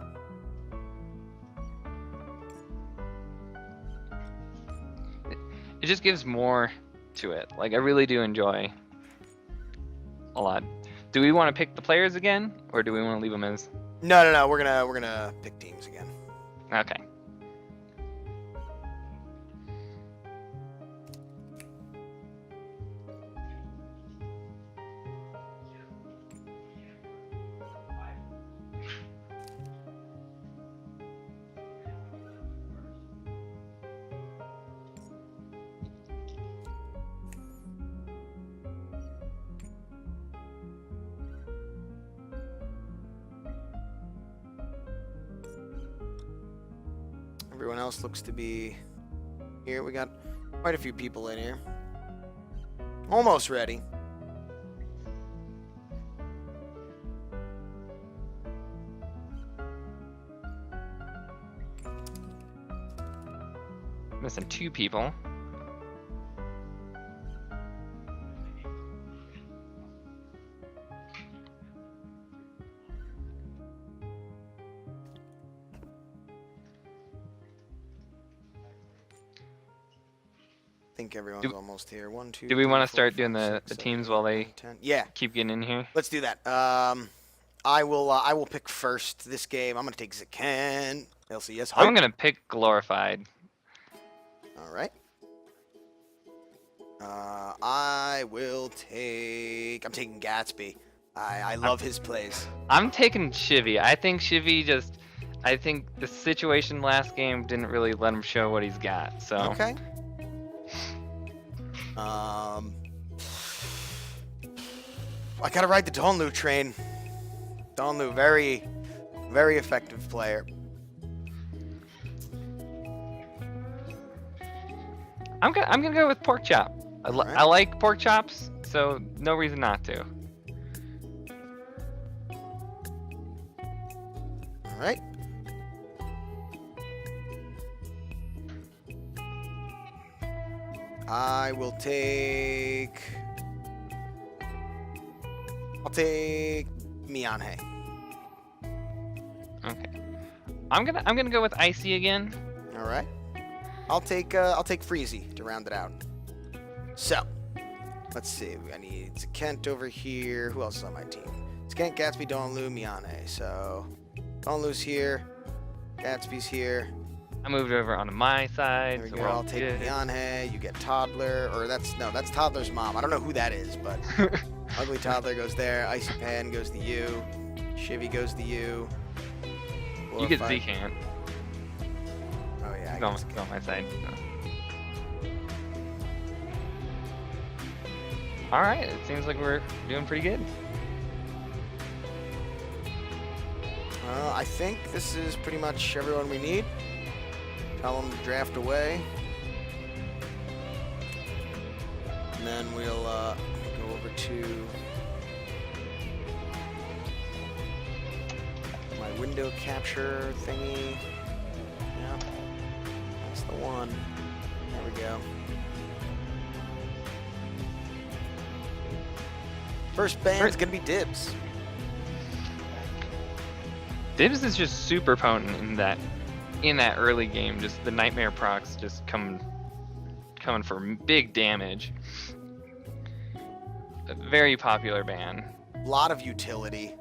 It just gives more to it. Like, I really do enjoy a lot. Do we want to pick the players again, or do we want to leave them as? No. We're gonna pick teams again. Okay. Everyone else looks to be here. We got quite a few people in here. Almost ready. Missing 2 people. I think everyone's almost here. 1, 2. Do we 3, want to 4, start 5, doing 6, the 7, teams 8, while 9, they 10. Yeah, keep getting in here? let's do that. I will pick first this game. I'm gonna take Zakan. LCS. I'm gonna pick Glorified. All right. I will take. I'm taking Gatsby. I love his plays. I'm taking Shivy. I think Shivy just. I think the situation last game didn't really let him show what he's got. So. Okay. I gotta ride the Donlu train. Donlu, very, very effective player. I'm gonna go with pork chop. Alright. I like pork chops, so no reason not to. All right. I will take. I'll take Mianhe. Okay. I'm gonna go with icy again. All right. I'll take Freezy to round it out. So, let's see. I need Kent over here. Who else is on my team? It's Kent, Gatsby, Donlu, Mianhe. So, Donlu's here. Gatsby's here. I moved over onto my side. There we so go. we're all I'll take good. Mianhe. You get Toddler, or that's Toddler's mom. I don't know who that is, but Ugly Toddler goes there. Icy Pan goes to you. Shivy goes to you. You get Zekant. Oh yeah. I Go guess on my side. All right. It seems like we're doing pretty good. I think this is pretty much everyone we need. Tell them to draft away. And then we'll go over to my window capture thingy. Yeah, that's the one. There we go. First band's gonna be Dibs. Dibs is just super potent in that early game. Just the nightmare procs just coming for big damage. A very popular ban. A lot of utility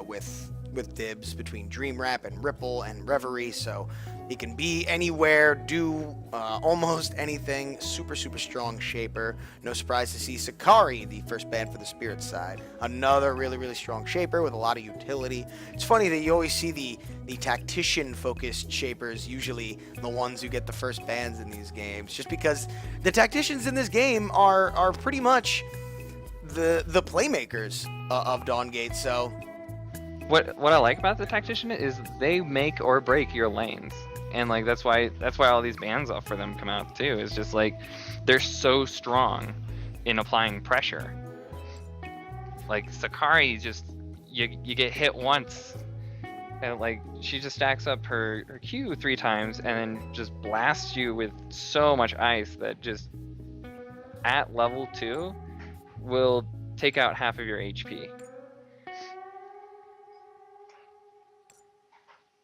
with Dibs between Dream Wrap and Ripple and Reverie, so he can be anywhere, do almost anything. Super strong shaper. No surprise to see Sakari, the first ban for the Spirit side. Another really strong shaper with a lot of utility. It's funny that you always see the tactician focused shapers usually the ones who get the first bans in these games, just because the tacticians in this game are pretty much the playmakers of Dawngate. So What I like about the tactician is they make or break your lanes, and like that's why all these bans off for them come out too. It's just like they're so strong in applying pressure. Like Sakari, just you get hit once, and like she just stacks up her Q 3 times and then just blasts you with so much ice that just at level 2 will take out half of your HP.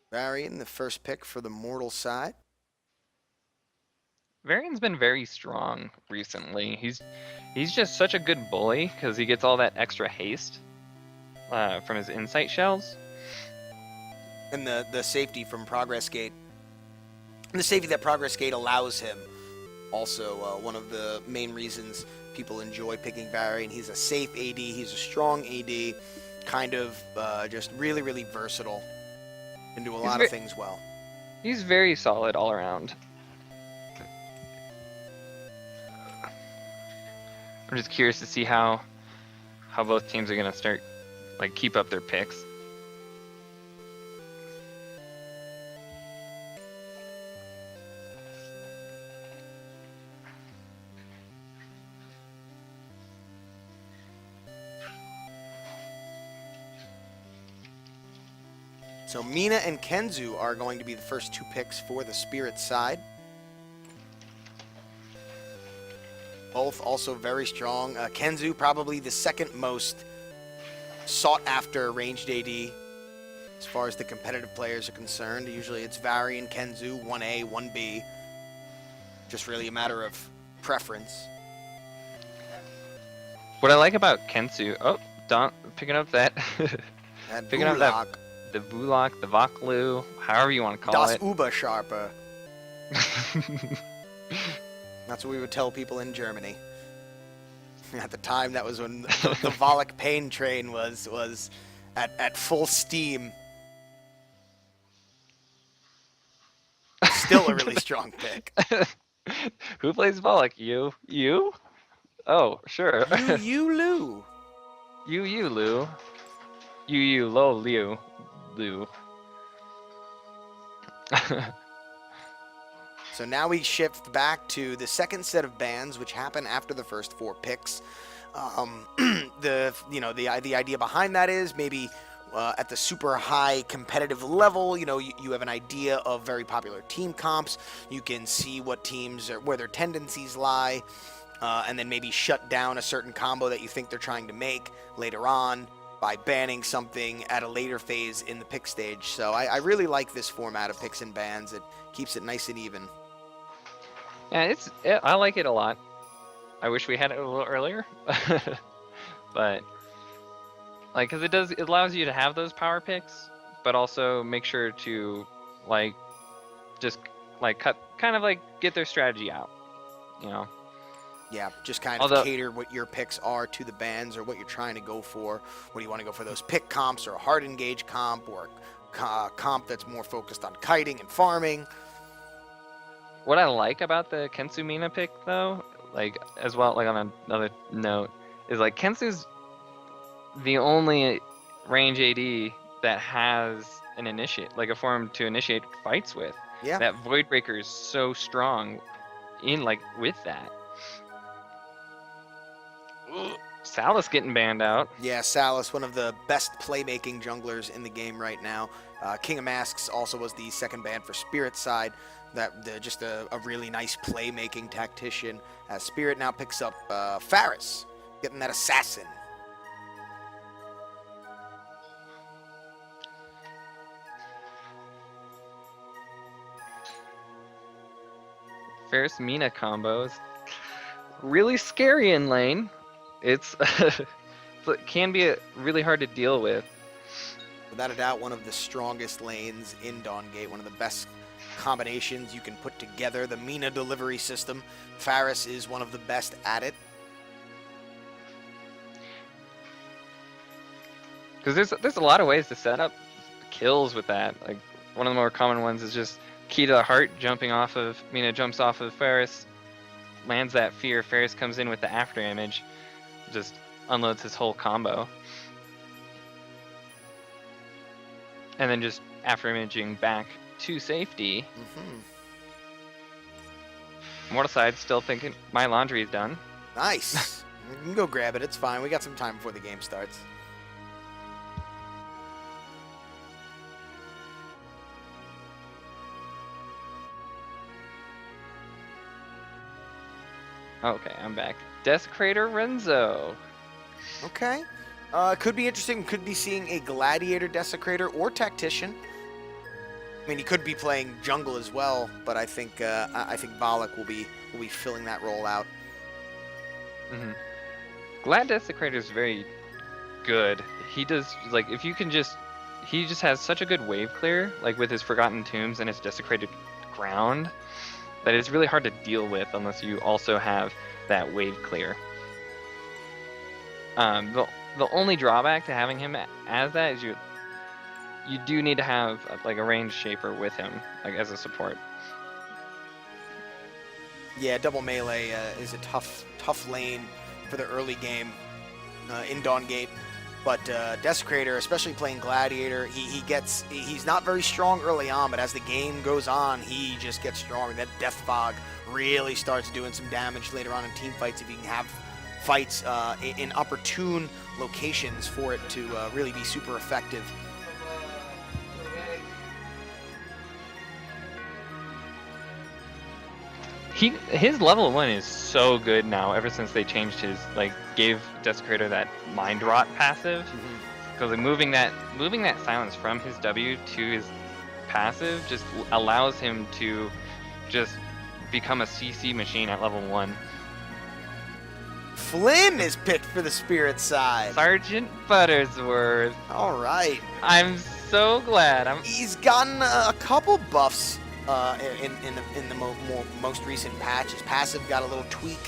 Varian, the first pick for the mortal side. Varian's been very strong recently. He's just such a good bully because he gets all that extra haste from his insight shells. And the safety from Progress Gate. And the safety that Progress Gate allows him. Also, one of the main reasons people enjoy picking Varian. He's a safe AD. He's a strong AD. Kind of just really versatile. Can do a lot of things well. He's very solid all around. I'm just curious to see how both teams are gonna start keep up their picks. So Mina and Kenzu are going to be the first 2 picks for the Spirit side. Both also very strong. Kenzu probably the second most sought after ranged AD as far as the competitive players are concerned. Usually it's Vari and Kenzu, 1A, 1B. Just really a matter of preference. What I like about Kensu, picking up that, And picking up that, the Vulak, the Voklu, however you want to call Das it. Uberscharpe. That's what we would tell people in Germany. At the time, that was when the Volok Pain train was at full steam. Still a really strong pick. Who plays Volok? You? You? Oh, sure. You, Lou. You, Lou. You, Lo, Liu. Lou. So now we shift back to the second set of bans, which happen after the first 4 picks. The idea behind that is maybe at the super high competitive level, you have an idea of very popular team comps. You can see what teams are, where their tendencies lie, and then maybe shut down a certain combo that you think they're trying to make later on by banning something at a later phase in the pick stage. So I really like this format of picks and bans. It keeps it nice and even. Yeah, I like it a lot. I wish we had it a little earlier, but like, cause it allows you to have those power picks, but also make sure to just get their strategy out, Yeah, just kind of cater what your picks are to the bans or what you're trying to go for. What do you want to go for, those pick comps or a hard engage comp or a comp that's more focused on kiting and farming? What I like about the Kensu Mina pick, though, as well, on another note, is Kensu's the only range AD that has an a form to initiate fights with. Yeah. That Voidbreaker is so strong with that. Salus getting banned out. Yeah, Salus, one of the best playmaking junglers in the game right now. King of Masks also was the second ban for Spirit side. Just a really nice playmaking tactician. As Spirit now picks up Faris, getting that assassin. Ferris Mina combos. Really scary in lane. It can be really hard to deal with. Without a doubt, one of the strongest lanes in Dawngate, one of the best combinations you can put together. The Mina delivery system, Faris is one of the best at it. Because there's a lot of ways to set up kills with that. One of the more common ones is just key to the heart, Mina jumps off of Faris, lands that fear. Faris comes in with the after image, just unloads his whole combo, and then just after imaging back to safety. Mortalside's still thinking my laundry is done. Nice. You can go grab it. It's fine. We got some time before the game starts. Okay, I'm back. Desecrator Renzo. Okay. Could be interesting. Could be seeing a Gladiator Desecrator or Tactician. I mean, he could be playing jungle as well, but I think Volok will be filling that role out. Glad Desecrator is very good. He does if you can he just has such a good wave clear, with his Forgotten Tombs and his Desecrated Ground, that it's really hard to deal with unless you also have that wave clear. The only drawback to having him as that is you do need to have a range shaper with him as a support. Yeah, double melee is a tough lane for the early game in Dawngate. But Desecrator, especially playing Gladiator, he's not very strong early on, but as the game goes on, he just gets stronger. That Death Fog really starts doing some damage later on in team fights if you can have fights in opportune locations for it to really be super effective. His level 1 is so good now ever since they changed his gave Desecrator that Mind Rot passive. Because moving that silence from his W to his passive just allows him to just become a CC machine at level 1. Flynn is picked for the Spirit side. Sergeant Buttersworth. All right. I'm so glad. He's gotten a couple buffs in the most recent patch. His passive got a little tweak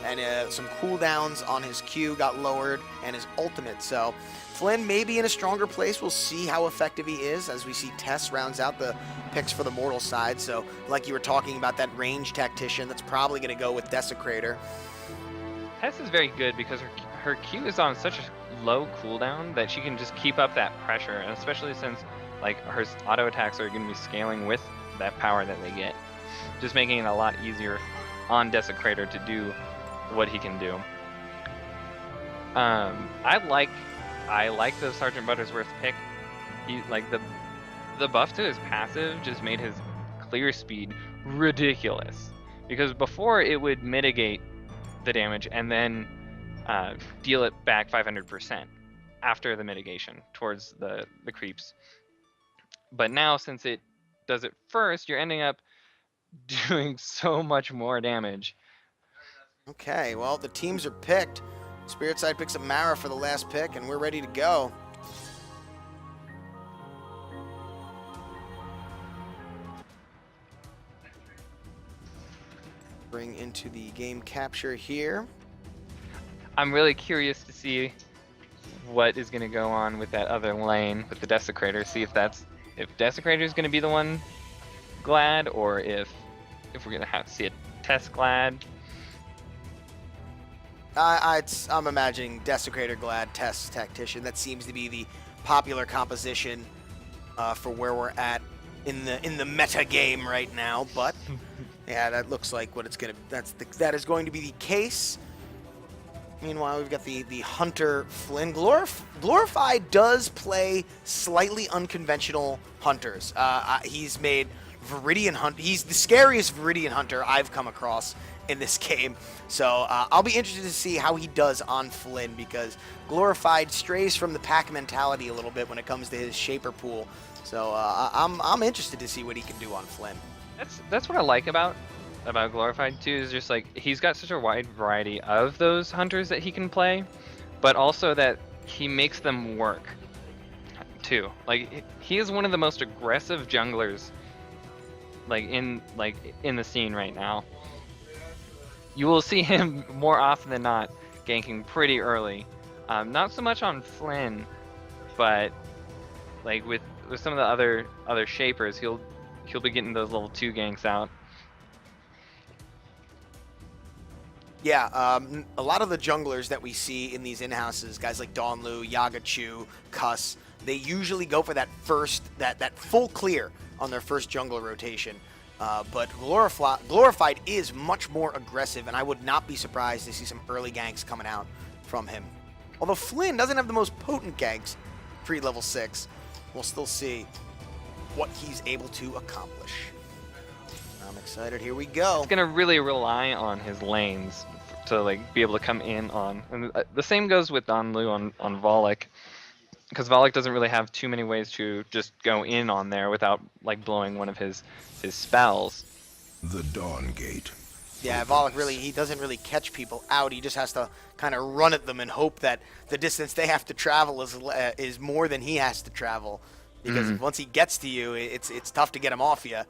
and some cooldowns on his Q got lowered, and his ultimate. So Flynn may be in a stronger place. We'll see how effective he is as we see Tess rounds out the picks for the mortal side. So like you were talking about, that range tactician, that's probably going to go with Desecrator. Tess is very good because her Q is on such a low cooldown that she can just keep up that pressure, and especially since like her auto attacks are going to be scaling with that power that they get, just making it a lot easier on Desecrator to do what he can do. I like the Sergeant Buttersworth pick. He like the buff to his passive just made his clear speed ridiculous, because before it would mitigate the damage and then deal it back 500% after the mitigation towards the creeps. But now, since it does it first, you're ending up doing so much more damage. Okay, well, the teams are picked. Spirit side picks up Mara for the last pick, and we're ready to go. Bring into the game capture here. I'm really curious to see what is going to go on with that other lane with the Desecrator. See if Desecrator is going to be the one glad, or if we're going to have to see a Test glad. I'm imagining Desecrator glad, Test tactician. That seems to be the popular composition for where we're at in the meta game right now. But yeah, that looks like what it's gonna. That is going to be the case. Meanwhile, we've got the Hunter Flynn. Glorified does play slightly unconventional hunters. He's made Viridian Hunt. He's the scariest Viridian Hunter I've come across in this game. So I'll be interested to see how he does on Flynn, because Glorified strays from the pack mentality a little bit when it comes to his Shaper pool. So I'm interested to see what he can do on Flynn. That's what I like about Glorified too, is just like he's got such a wide variety of those hunters that he can play, but also that he makes them work too. Like he is one of the most aggressive junglers in the scene right now. You will see him more often than not ganking pretty early. Not so much on Flynn, but like with some of the other shapers, he'll be getting those level 2 ganks out. Yeah, a lot of the junglers that we see in these in-houses, guys like Donlu, Yagachu, Cuss, they usually go for that full clear on their first jungler rotation. But Glorified is much more aggressive, and I would not be surprised to see some early ganks coming out from him. Although Flynn doesn't have the most potent ganks pre-level 6, we'll still see what he's able to accomplish. I'm excited. Here we go. He's gonna really rely on his lanes to be able to come in on. And the same goes with Donlu on Volek, because Volek doesn't really have too many ways to just go in on there without blowing one of his spells. The Dawn Gate. Yeah, Volek he doesn't really catch people out. He just has to kind of run at them and hope that the distance they have to travel is more than he has to travel. Because once he gets to you, it's tough to get him off you.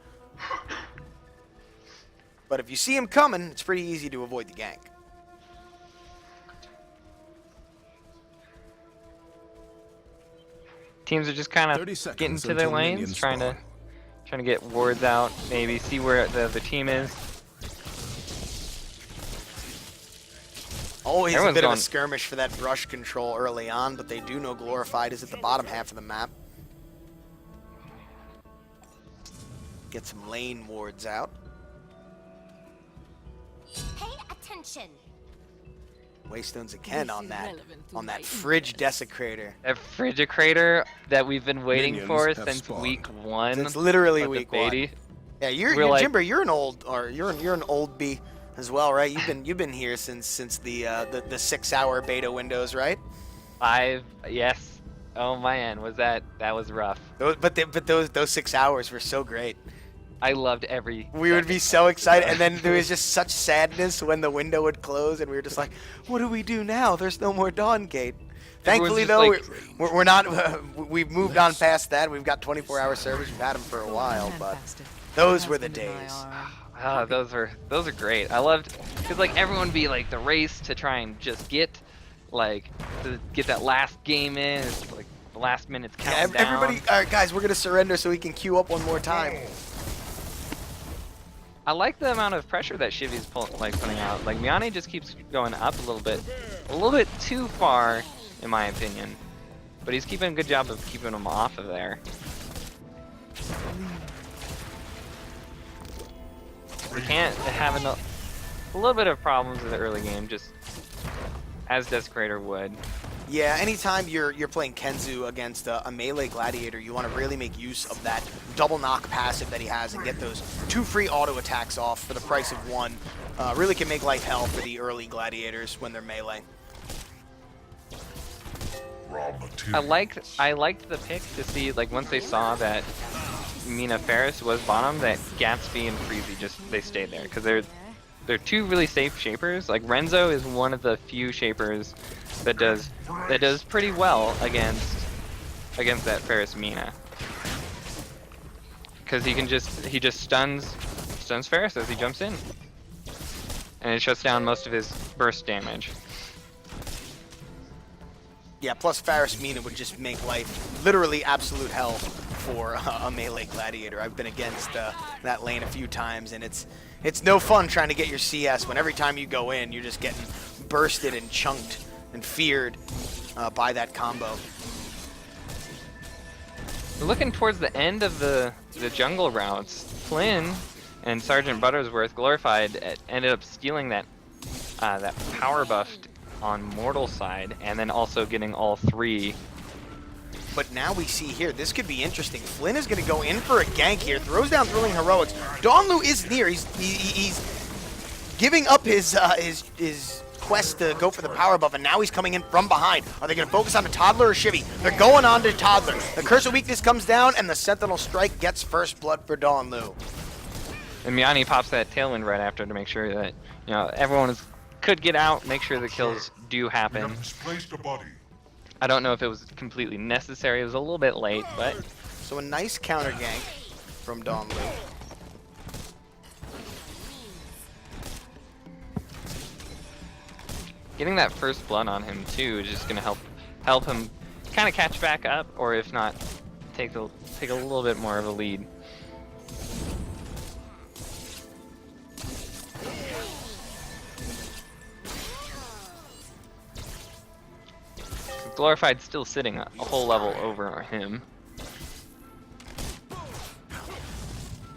But if you see him coming, it's pretty easy to avoid the gank. Teams are just kind of getting to their lanes, trying to get wards out, maybe see where the team is. Always a bit of a skirmish for that brush control early on, but they do know Glorified is at the bottom half of the map. Get some lane wards out. Pay attention. Waystones again on that Fridge Desecrator. That Frigicator that we've been waiting Minions for have since spawned. week 1. It's literally of the week 1. beta. Yeah, you're Jimber, you're an old bee as well, right? You've been here since the 6-hour beta windows, right? 5, yes. Oh man, that was rough. But those 6 hours were so great. I loved every. We would be so excited, and then there was just such sadness when the window would close, and we were just like, "What do we do now? There's no more Dawn Gate." Thankfully, though, we're not. We've moved on past that. We've got 24-hour servers. We've had them for a while, but those were the days. Ah, those are great. I loved because like everyone would be like the race to try and just get that last game in. It's like the last minute's counting down. Everybody, all right, guys, we're gonna surrender so we can queue up one more time. I like the amount of pressure that Shivy's putting out. Like Miani just keeps going up a little bit too far, in my opinion. But he's keeping a good job of keeping him off of there. We can't have a little bit of problems in the early game, just as Desecrator would. Yeah, anytime you're playing Kenzu against a melee gladiator, you want to really make use of that double knock passive that he has and get those 2 free auto attacks off for the price of 1. Really can make life hell for the early gladiators when they're melee. I liked the pick to see, like, once they saw that Mina Ferris was bottom, that Gatsby and Freezy they stayed there because they're 2 really safe shapers. Like Renzo is one of the few shapers that does pretty well against that Ferris Mina, because he just stuns Ferris as he jumps in, and it shuts down most of his burst damage. Yeah, plus Ferris Mina would just make life literally absolute hell for a melee gladiator. I've been against that lane a few times, and it's no fun trying to get your CS when every time you go in, you're just getting bursted and chunked and feared by that combo. Looking towards the end of the jungle routes, Flynn and Sergeant Buttersworth Glorified ended up stealing that power buff on Mortal side, and then also getting all 3. But now we see here, this could be interesting. Flynn is going to go in for a gank here, throws down Thrilling Heroics. Donlu is near. He's giving up his quest to go for the power buff, and now he's coming in from behind. Are they going to focus on the Toddler or Shivy? They're going on to Toddler. The Curse of Weakness comes down, and the Sentinel Strike gets first blood for Donlu. And Miani pops that Tailwind right after to make sure that everyone could get out, make sure the kills do happen. I don't know if it was completely necessary. It was a little bit late, but... So a nice counter gank from Donlu. Getting that first blood on him too is just gonna help him kind of catch back up, or if not, take a little bit more of a lead. Glorified still sitting a whole level over him.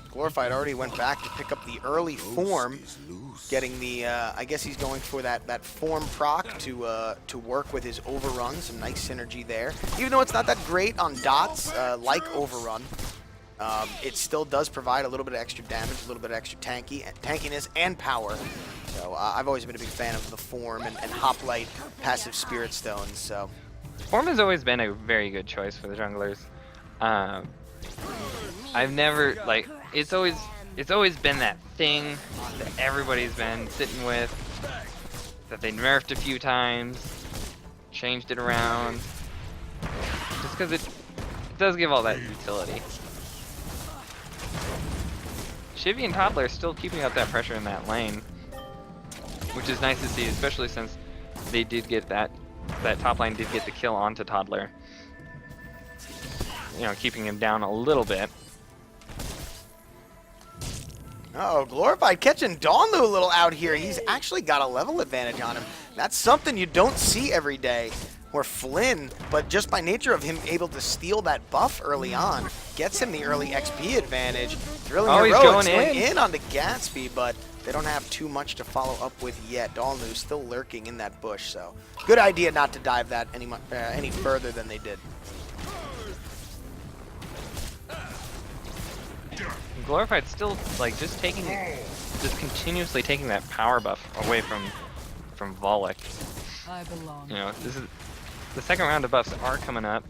Glorified already went back to pick up the early form, getting the, I guess he's going for that form proc to work with his overrun. Some nice synergy there. Even though it's not that great on dots, like overrun, it still does provide a little bit of extra damage, a little bit of extra tankiness and power. So I've always been a big fan of the form and hoplite passive spirit stones. So form has always been a very good choice for the junglers. I've never, like, it's always been that thing that everybody's been sitting with, that they nerfed a few times, changed it around, just because it does give all that utility. Shivy and Toddler are still keeping up that pressure in that lane, which is nice to see, especially since they did get that top lane did get the kill onto Toddler. Keeping him down a little bit. Uh-oh, Glorified catching Donlu a little out here. He's actually got a level advantage on him. That's something you don't see every day. Where Flynn, but just by nature of him able to steal that buff early on, gets him the early XP advantage. Thrilling Heroics going in onto Gatsby, but they don't have too much to follow up with yet. Donlu's still lurking in that bush, so good idea not to dive that any further than they did. Glorified still, like, just continuously taking that power buff away from Volek. I belong. This is the second round of buffs are coming up.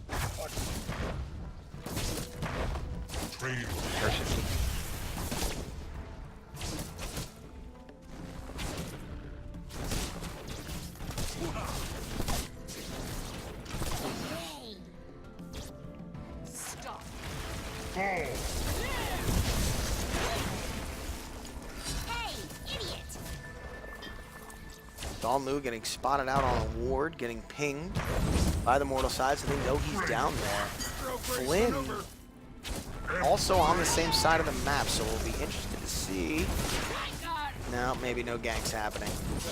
Don Lu getting spotted out on a ward, getting pinged by the mortal side, so they know he's down there. Flynn also on the same side of the map, so we'll be interested to see. No, maybe no ganks happening.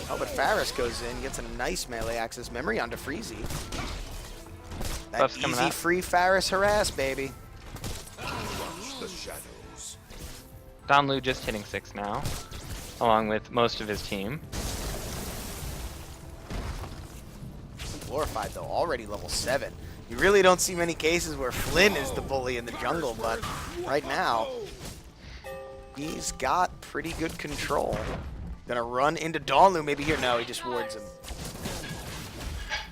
Oh, but Faris goes in, gets a nice melee access memory onto Freezy. That Buff's coming easy up. free Faris harass, baby. The shadows. Don Lu just hitting 6 now, along with most of his team. Glorified though, already level 7. You really don't see many cases where Flynn is the bully in the jungle, but right now, he's got pretty good control. Gonna run into Donlu maybe here. No, he just wards him.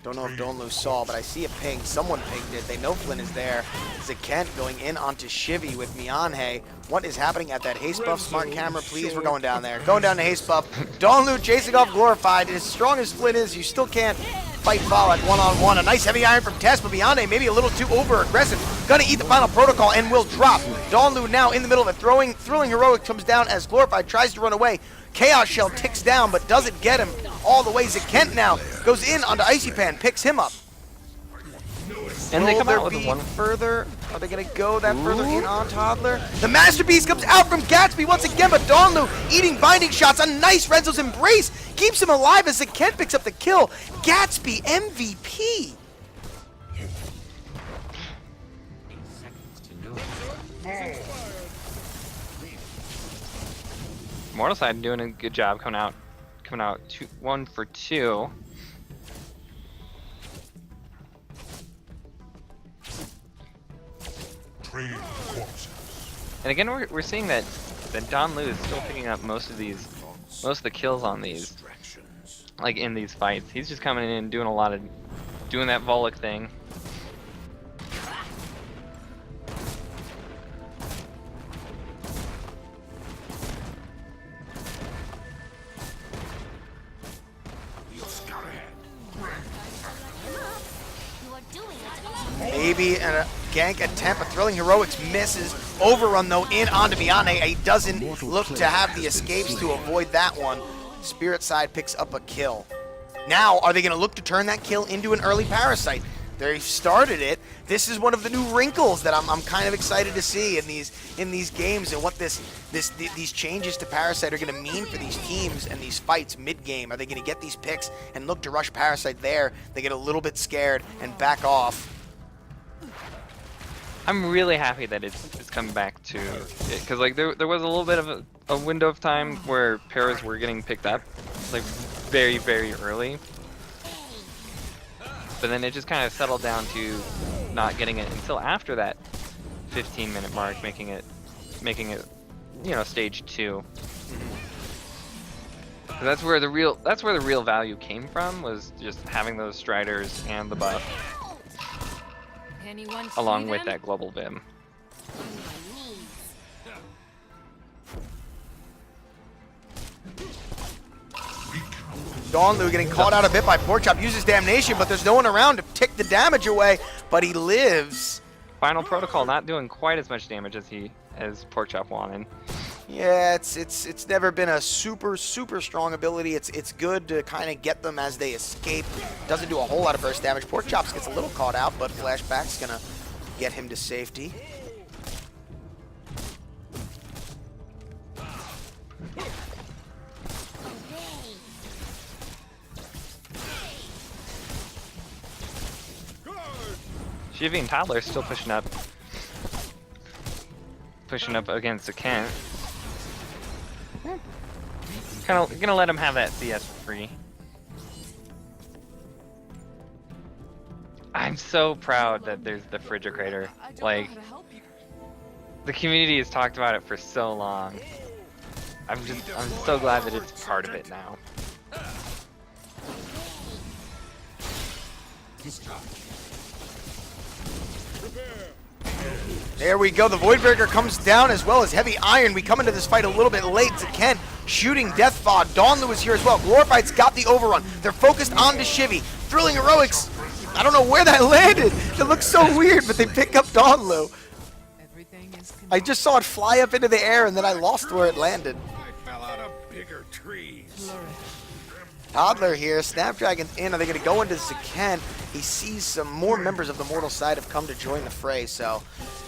Don't know if Donlu saw, but I see a ping. Someone pinged it. They know Flynn is there. Zekent going in onto Shivy with Mianhe. What is happening at that haste buff? Smart camera, please. We're going down there. Going down to haste buff. Donlu chasing off Glorified. As strong as Flynn is, you still can't fight Volok one-on-one. A nice heavy iron from Tess, but Mianhe maybe a little too over-aggressive. Gonna eat the final protocol and will drop. Donlu now in the middle of it. Thrilling Heroic comes down as Glorified tries to run away. Chaos Shell ticks down, but doesn't get him all the way. Zekent now goes in onto Icy Pan, picks him up. And they Will come there out with be one. further? Are they going to go that further in on Toddler? The Masterpiece comes out from Gatsby once again, but Donlu eating binding shots. A nice Renzo's Embrace keeps him alive as Zekent picks up the kill. Gatsby MVP. Mortal side doing a good job coming out 1 for 2. Train corpses. And again, we're seeing that Don Lu is still picking up most of the kills on these, Distractions. like in these fights. He's just coming in and doing that Volok thing. You are doing it. Maybe a gank attempt, but Thrilling Heroics misses. Overrun though in onto Mianhe. He doesn't look to have the escapes to avoid that one. Spirit side picks up a kill. Now, are they going to look to turn that kill into an early Parasite? They started it. This is one of the new wrinkles that I'm kind of excited to see in these games, and what these changes to Parasite are going to mean for these teams and these fights mid-game. Are they going to get these picks and look to rush Parasite there? They get a little bit scared and back off. I'm really happy that it's coming back to it, because like there was a little bit of a window of time where Paras were getting picked up, like very, very early. But then it just kind of settled down to not getting it until after that 15-minute mark, making it, you know, stage 2. That's where the real value came from, was just having those Striders and the buff, Anyone along see with them? that global Vim. Donlu getting caught out a bit by Porkchop, uses Damnation, but there's no one around to tick the damage away, but he lives. Final Protocol not doing quite as much damage as Porkchop wanted. Yeah, it's never been a super strong ability. It's good to kind of get them as they escape. Doesn't do a whole lot of burst damage. Porkchops gets a little caught out, but Flashback's gonna get him to safety. Shivy and Toddler still pushing up against the Kent. Gonna let him have that CS for free. I'm so proud that there's the Frigicator. Like, the community has talked about it for so long. I'm so glad that it's part of it now. There we go. The Voidbreaker comes down as well as Heavy Iron. We come into this fight a little bit late. Zekent shooting Death Fog. Donlu is here as well. Glorified's got the overrun. They're focused on the Shivy. Thrilling Heroics. I don't know where that landed. It looks so weird, but they pick up Donlu. Everything is I just saw it fly up into the air, and then I lost where it landed. I fell out of bigger trees. Toddler here. Snapdragon's in. Are they going to go into Zaken? He sees some more members of the mortal side have come to join the fray, so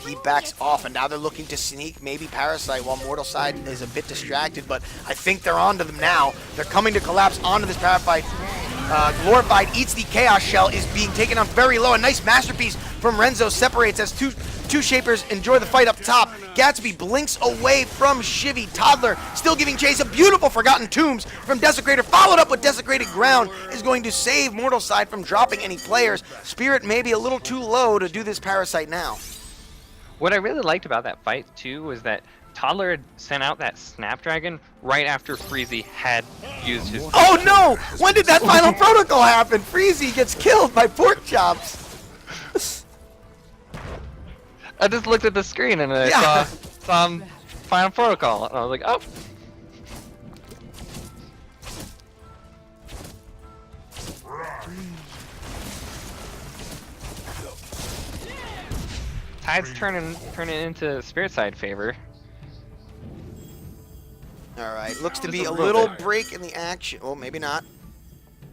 he backs off, and now they're looking to sneak maybe Parasite while mortal side is a bit distracted, but I think they're onto them now. They're coming to collapse onto this Parasite. Glorified eats the Chaos Shell, is being taken on very low. A nice masterpiece from Renzo separates as two Shapers enjoy the fight up top. Gatsby blinks away from Shivy. Toddler still giving chase. A beautiful Forgotten Tombs from Desecrator, followed up with Desecrated Ground, is going to save mortal side from dropping any players. Spirit may be a little too low to do this Parasite now. What I really liked about that fight too was that Toddler had sent out that Snapdragon right after Freezy had used his... Oh no! When did that final protocol happen? Freezy gets killed by Pork Chops. I just looked at the screen and I saw final protocol, and I was like, oh. Tide's turning into Spirit side favor. Alright, looks to Just be a a little little bit. break in the action. Oh, maybe not.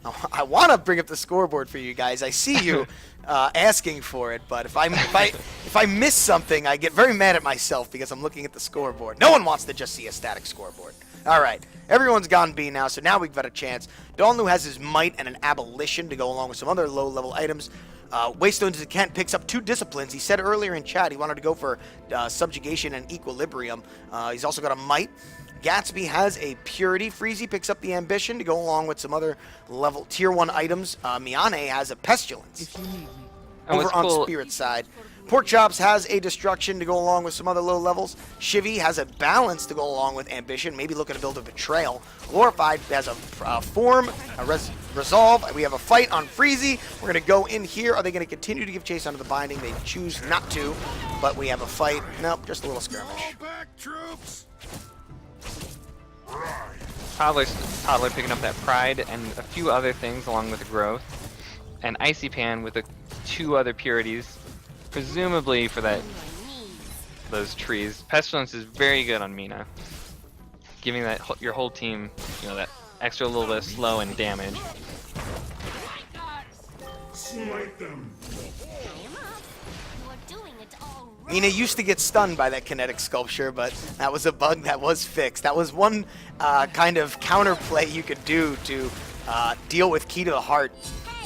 Oh, I want to bring up the scoreboard for you guys. I see you asking for it, but if I miss something, I get very mad at myself because I'm looking at the scoreboard. No one wants to just see a static scoreboard. Alright, everyone's gone B now, so now we've got a chance. Dawnlu has his Might and an Abolition to go along with some other low-level items. Waystone to Kent picks up 2 Disciplines. He said earlier in chat he wanted to go for Subjugation and Equilibrium. He's also got a Might. Gatsby has a Purity. Freezy picks up the Ambition to go along with some other level tier 1 items. Miyane has a Pestilence And over what's on cool- Spirit side. Pork Chops has a Destruction to go along with some other low levels. Shivy has a Balance to go along with Ambition, maybe looking to build a Betrayal. Glorified has a Form, a Resolve. We have a fight on Freezy. We're going to go in here. Are they going to continue to give chase onto the Binding? They choose not to, but we have a fight. Nope, just a little skirmish. Back, troops! Toddler picking up that Pride and a few other things along with the Growth. And Icy Pan with the 2 other Purities, presumably for those trees. Pestilence is very good on Mina, giving that your whole team, that extra little bit of slow and damage. Smite them! Mina used to get stunned by that kinetic sculpture, but that was a bug that was fixed. That was one kind of counterplay you could do to deal with Key to the Heart.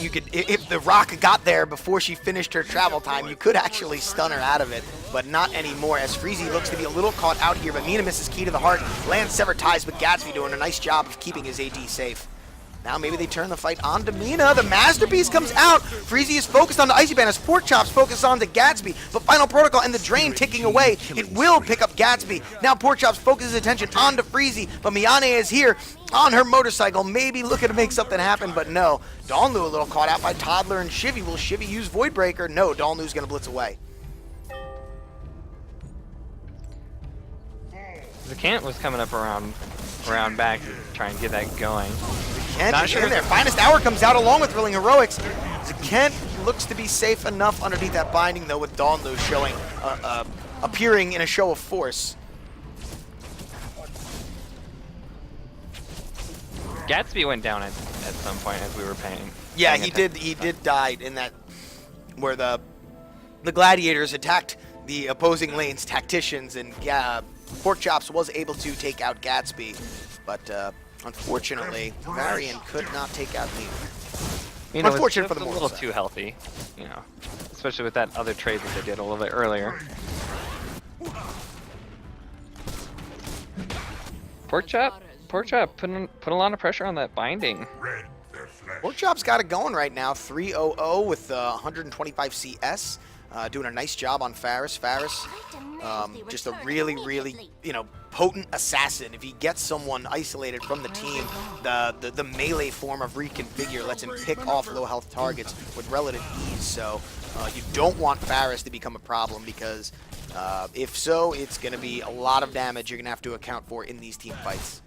You could, if the rock got there before she finished her travel time, you could actually stun her out of it, but not anymore, as Freezy looks to be a little caught out here, but Mina misses Key to the Heart. Lands Sever Ties, but Gatsby doing a nice job of keeping his AD safe. Now maybe they turn the fight on to Mina. The Masterpiece comes out. Freezy is focused on the Icy Band as Pork Chops focus on to Gatsby. But Final Protocol and the Drain ticking away. It will pick up Gatsby. Now Pork Chops focuses attention on to Freezy. But Miyane is here on her motorcycle. Maybe looking to make something happen, but no. Dawnlu a little caught out by Toddler and Shivy. Will Shivy use Voidbreaker? No, Dawnlu's going to blitz away. Zakant was coming up around back to try and get that going. Kent Not is sure. in there. Finest Hour comes out along with Thrilling Heroics. Kent looks to be safe enough underneath that binding, though, with Dawnlu showing, appearing in a show of force. Gatsby went down at some point as we were paying. Yeah, he did. He did die in that where the gladiators attacked the opposing lane's tacticians, and Pork Chops was able to take out Gatsby, but unfortunately, Varian could not take out Mina. Unfortunate for the a mortal little side. too healthy, especially with that other trade that they did a little bit earlier. Pork Chop put a lot of pressure on that binding. Red their flesh. Pork Chop's got it going right now. 3-0-0 with 125 CS. Doing a nice job on Faris. Faris, just a really, potent assassin. If he gets someone isolated from the team, the melee form of Reconfigure lets him pick off low health targets with relative ease. So you don't want Faris to become a problem, because if so, it's going to be a lot of damage you're going to have to account for in these team fights.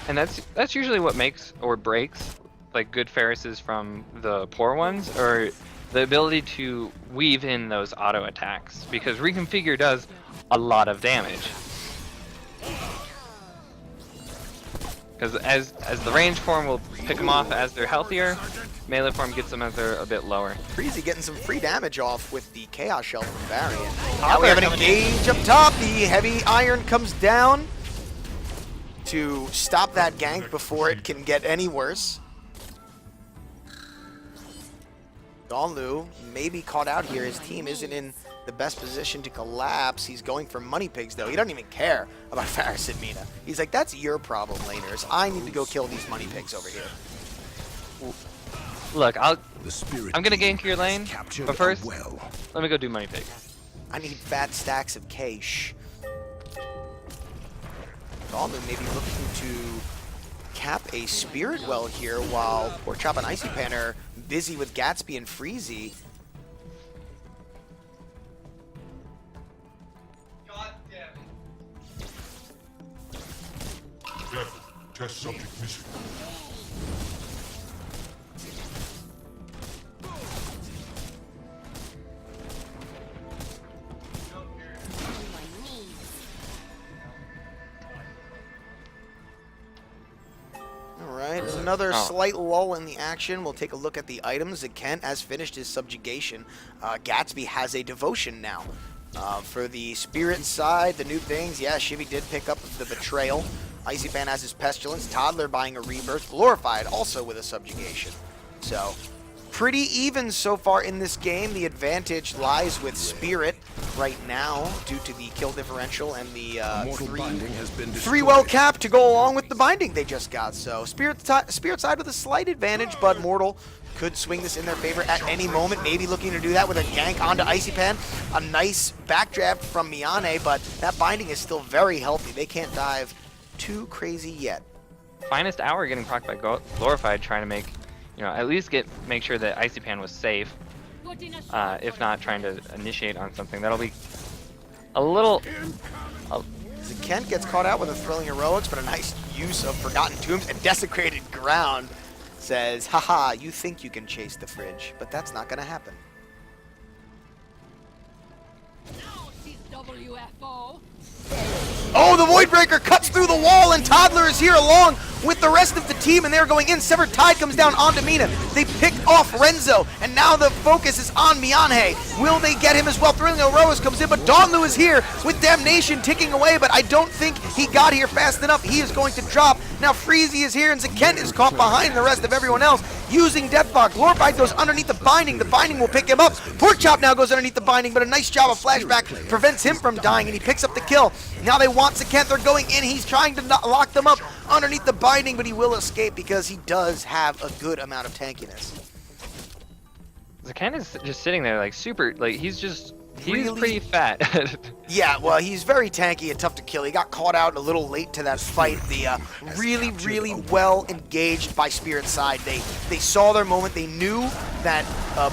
And that's usually what makes or breaks like good Farises from the poor ones, or the ability to weave in those auto attacks, because Reconfigure does a lot of damage. Because as the range form will pick them off as they're healthier, melee form gets them as they're a bit lower. Freezy getting some free damage off with the Chaos Shell from Barry. And now we have an engage up top. The heavy iron comes down to stop that gank before it can get any worse. Donlu may be caught out here. His team isn't in the best position to collapse. He's going for money pigs, though. He doesn't even care about Faris and Mina. He's like, that's your problem, laners. I need to go kill these money pigs over here. Look, I'm gonna gank your lane, but first, let me go do money pig. I need fat stacks of cash. Donlu may be looking to cap a Spirit Well here while Porkchop and Icy Pan are busy with Gatsby and Freezy. Test subject missing. Alright, there's another slight lull in the action. We'll take a look at the items. Kent has finished his subjugation. Gatsby has a devotion now. For the spirit side, the new things, yeah, Shivy did pick up the betrayal. Icy Pan has his pestilence. Toddler buying a rebirth. Glorified also with a subjugation. So, pretty even so far in this game. The advantage lies with Spirit right now due to the kill differential and the three well cap to go along with the binding they just got. So Spirit side with a slight advantage, but Mortal could swing this in their favor at any moment. Maybe looking to do that with a gank onto Icy Pan. A nice backdraft from Miyane, but that binding is still very healthy. They can't dive too crazy yet. Finest Hour getting procced by Glorified, trying to make, at least make sure that Icy Pan was safe. If not, trying to initiate on something. That'll be a little... Kent gets caught out with a thrilling heroics, but a nice use of Forgotten Tombs and Desecrated Ground. Says, haha, you think you can chase the fridge, but that's not gonna happen. Oh, the Voidbreaker cuts through the wall, and Toddler is here along with the rest of the team, and they're going in. Severed Tide comes down onto Mina. They pick off Renzo, and now the focus is on Miyane. Will they get him as well? Thrilling Heroes comes in, but Donlu is here with Damnation ticking away, but I don't think he got here fast enough. He is going to drop. Now Freezy is here, and Zakent is caught behind the rest of everyone else using Deathbog. Glorified goes underneath the binding. The binding will pick him up. Porkchop now goes underneath the binding, but a nice job of flashback prevents him from dying, and he picks up the kill. Now they want Zakent. They're going in. He's trying to lock them up underneath the binding, but he will escape because he does have a good amount of tankiness. Zakent is just sitting there like super, like he's Really? pretty fat. Yeah, well, he's very tanky and tough to kill. He got caught out a little late to that fight. The really well engaged by Spirit side. They saw their moment. They knew that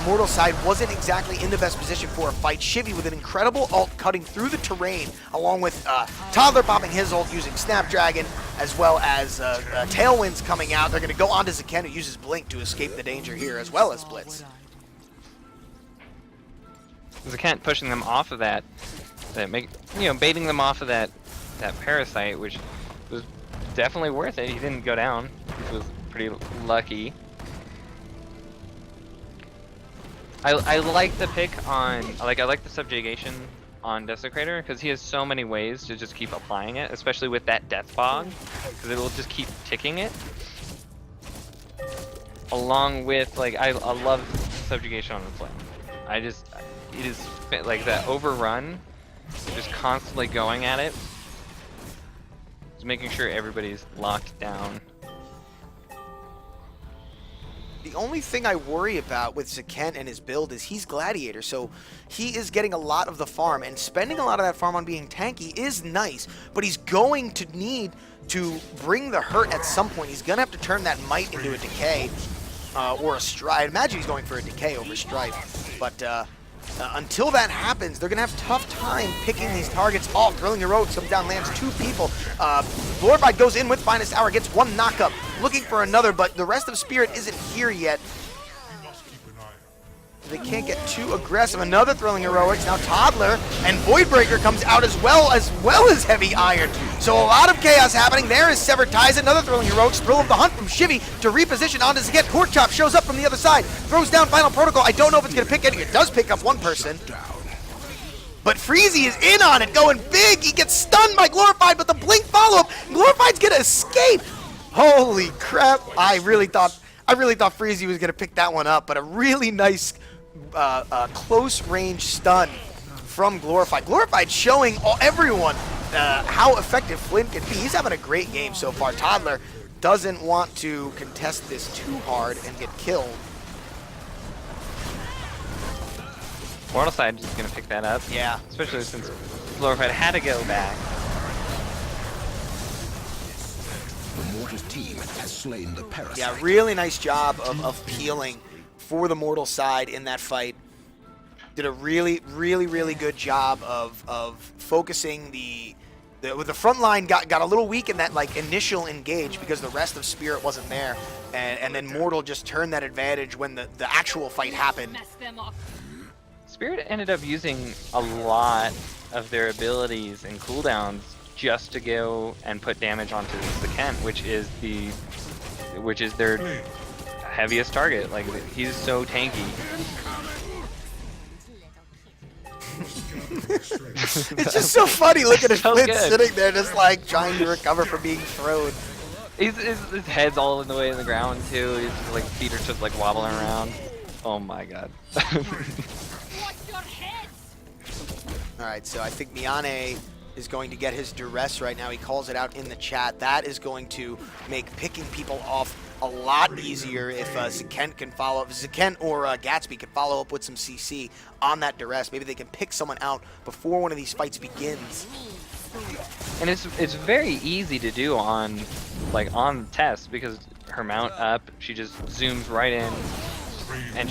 Mortal side wasn't exactly in the best position for a fight. Shivy with an incredible ult cutting through the terrain, along with Toddler popping his ult using Snapdragon, as well as Tailwinds coming out. They're going to go on to Zakent, who uses Blink to escape the danger here, as well as Blitz. Zakent pushing them off of that, baiting them off of that parasite, which was definitely worth it. He didn't go down, which was pretty lucky. I like the pick on, I like the subjugation on Desecrator, because he has so many ways to just keep applying it, especially with that Death Fog, because it will just keep ticking it. Along with, I love subjugation on the flame. It is like that overrun, just constantly going at it, just making sure everybody's locked down. The only thing I worry about with Zakent and his build is he's Gladiator, so he is getting a lot of the farm, and spending a lot of that farm on being tanky is nice, but he's going to need to bring the hurt at some point. He's going to have to turn that Might into a Decay or a Stride. Imagine he's going for a Decay over Stride, but until that happens, they're going to have a tough time picking these targets off. Thrilling Heroics comes down, lands 2 people. Glorified goes in with Finest Hour, gets 1 knockup, looking for another, but the rest of Spirit isn't here yet. they can't get too aggressive. Another Thrilling Heroics. Now Toddler and Voidbreaker comes out as well as Heavy Iron. So a lot of chaos happening. There is Severed Ties, another Thrilling Heroics. Thrill of the Hunt from Shivy to reposition onto Zaget. Pork Chop shows up from the other side, throws down Final Protocol. I don't know if it's going to pick any. It does pick up one person. But Freezy is in on it, going big. He gets stunned by Glorified, but the blink follow-up. Glorified's going to escape. Holy crap. I really thought Freezy was going to pick that one up, but a really nice close range stun from Glorified. Glorified showing everyone how effective Flynn can be. He's having a great game so far. Toddler doesn't want to contest this too hard and get killed. Mortal Side is going to pick that up. Yeah. Especially since Glorified had to go back. The Mortal team has slain the parasite. Yeah, really nice job of peeling for the Mortal Side in that fight. Did a really good job of focusing the front line got a little weak in that like initial engage because the rest of Spirit wasn't there, and then Mortal just turned that advantage when the actual fight happened. Spirit ended up using a lot of their abilities and cooldowns just to go and put damage onto the Kent, which is their heaviest target. Like, he's so tanky. It's just so funny looking at So Flynn good. sitting there just like trying to recover from being thrown. His head's all in the way in the ground too. His like feet are just like wobbling around. Oh my god. Alright, so I think Miyane is going to get his duress right now. He calls it out in the chat. That is going to make picking people off a lot easier if Zakent can follow up. Zakent or Gatsby can follow up with some CC on that duress. Maybe they can pick someone out before one of these fights begins. And it's very easy to do on test because her mount up, she just zooms right in, and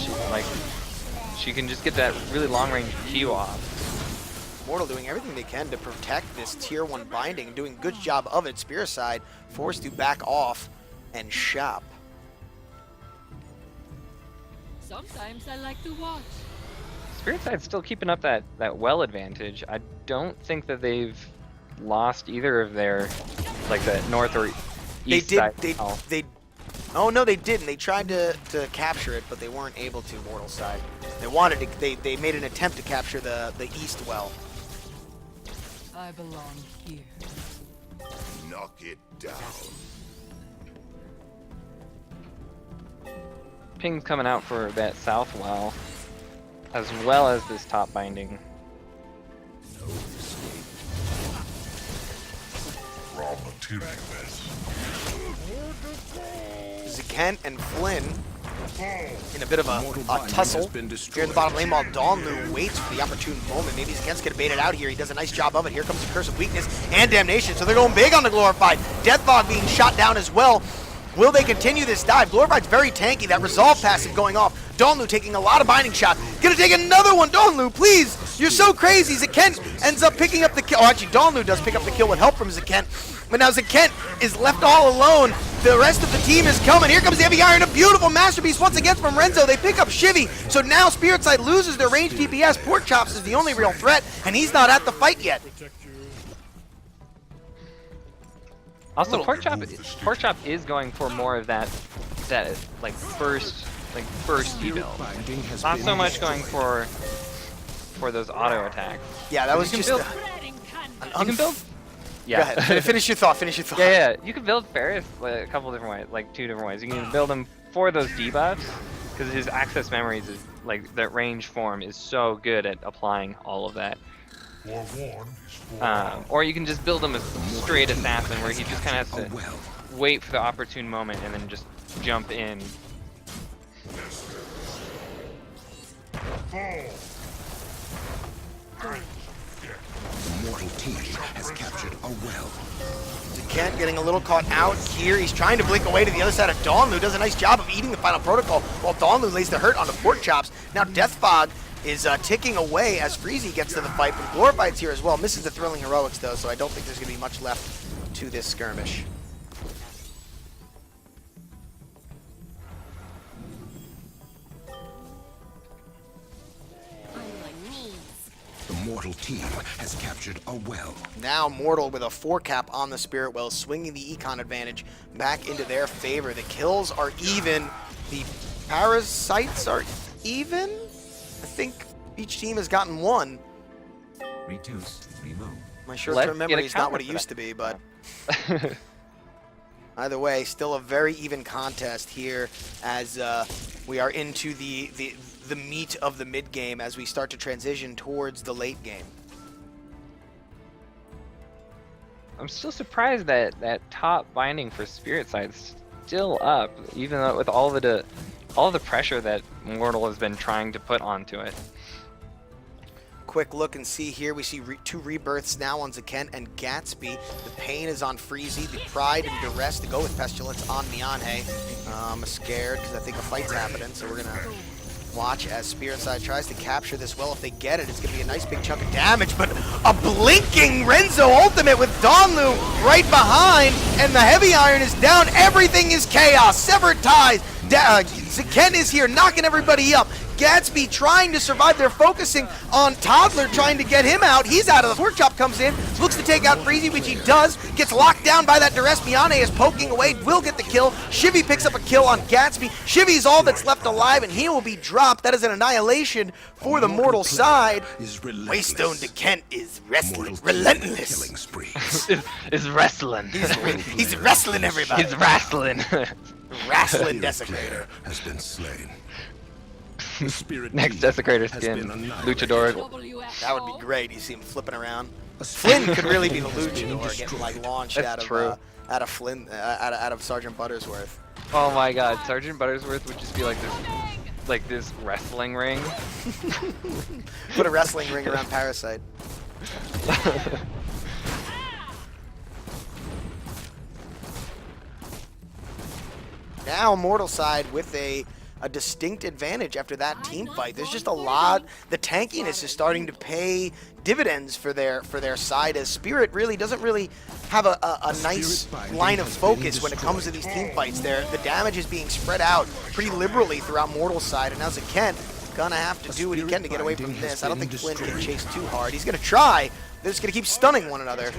she can just get that really long range Q off. Mortal doing everything they can to protect this tier 1 binding and doing a good job of it. Spear side forced to back off and shop. Sometimes I like to watch. Spirit side's still keeping up that well advantage. I don't think that they've lost either of their the north or east side. Oh no, they didn't. They tried to capture it, but they weren't able to. Mortal side. They wanted to. They made an attempt to capture the east well. I belong here. Knock it down. Ping's coming out for that south well, as well as this top binding. Raw material. Zakent and Flynn in a bit of a tussle here in the bottom lane while Dawnlu waits for the opportune moment. Maybe Zakent's going to bait it out here. He does a nice job of it. Here comes the Curse of Weakness and Damnation. So they're going big on the Glorified. Deathfog being shot down as well. Will they continue this dive? Glorified's very tanky. That Resolve passive going off. Dawnlu taking a lot of binding shots. Gonna take another one. Dawnlu, please. You're so crazy. Zakent ends up picking up the kill. Oh, actually, Dawnlu does pick up the kill with help from Zakent. But now Zakent is left all alone. The rest of the team is coming. Here comes the Heavy Iron. A beautiful masterpiece once again from Renzo. They pick up Shivy. So now Spirit Side loses their range DPS. Pork Chops is the only real threat, and he's not at the fight yet. Also, Pork Chop is going for more of that burst build. Not so much going for those auto attacks. Yeah, that was just you can build. Yeah. Go ahead. Finish your thought. Yeah. You can build Ferris a couple different ways, like 2 different ways. You can build him for those debuffs because his access memories is that range form is so good at applying all of that. Or you can just build him a straight assassin where he just kind of has to wait for the opportune moment and then just jump in. The Mortal team has captured a well. Zakent getting a little caught out here. He's trying to blink away to the other side of Dawnlu. Does a nice job of eating the final protocol while Dawnlu lays the hurt on the Pork Chops. Now Deathfog is ticking away as Freezy gets to the fight, but Glorified's here as well. Misses the Thrilling Heroics though, so I don't think there's going to be much left to this skirmish. mortal team has captured a well. Now Mortal with a 4-cap on the Spirit Well, swinging the econ advantage back into their favor. The kills are even. The parasites are even. I think each team has gotten one. Reduce, remove. My Let's short-term get a memory is not counter what it for used that. to be, but either way, still a very even contest here as we are into the meat of the mid game as we start to transition towards the late game. I'm still surprised that that top binding for Spirit Side's still up, even though with all the pressure that Mortal has been trying to put onto it. Quick look and see here. We see two rebirths now on Zakent and Gatsby. The pain is on Freezy. The pride and duress to go with Pestilence on Mianhe. I'm scared because I think a fight's happening, so we're going to watch as Spirit Side tries to capture this well. If they get it, it's going to be a nice big chunk of damage, but a blinking Renzo ultimate with Donlu right behind, and the Heavy Iron is down. Everything is chaos. Severed ties. Zakent is here knocking everybody up. Gatsby trying to survive. They're focusing on Toddler, trying to get him out. He's out of the pork chop, comes in, looks to take out Freezy, which he does. Gets locked down by that duress. Miane is poking away, will get the kill. Shivy picks up a kill on Gatsby. Shivy's all that's left alive, and he will be dropped. That is an annihilation for the Mortal side. Waystone to Kent is relentless. Killing spree. Is wrestling. He's wrestling everybody. He's wrestling. Wrestling Desecrator. Player has been slain. The spirit Next team Desecrator has skin, been annihilated. Luchador. WFO. That would be great. You see him flipping around. A Flynn spirit could really be team the has been luchador, getting like destroyed. launched That's true. out of Flynn, out of Sergeant Buttersworth. Oh my God, Sergeant Buttersworth would just be like this wrestling ring. Put a wrestling ring around Parasite. Now Mortal side with a distinct advantage after that team fight. There's just a lot. The tankiness is starting to pay dividends for their side, as Spirit really doesn't really have a nice line of focus when it comes to these team fights. The damage is being spread out pretty liberally throughout Mortal's side, and now Zakent gonna have to do what he can to get away from this. I don't think Flynn can chase too hard. He's gonna try. They're just gonna keep stunning one another.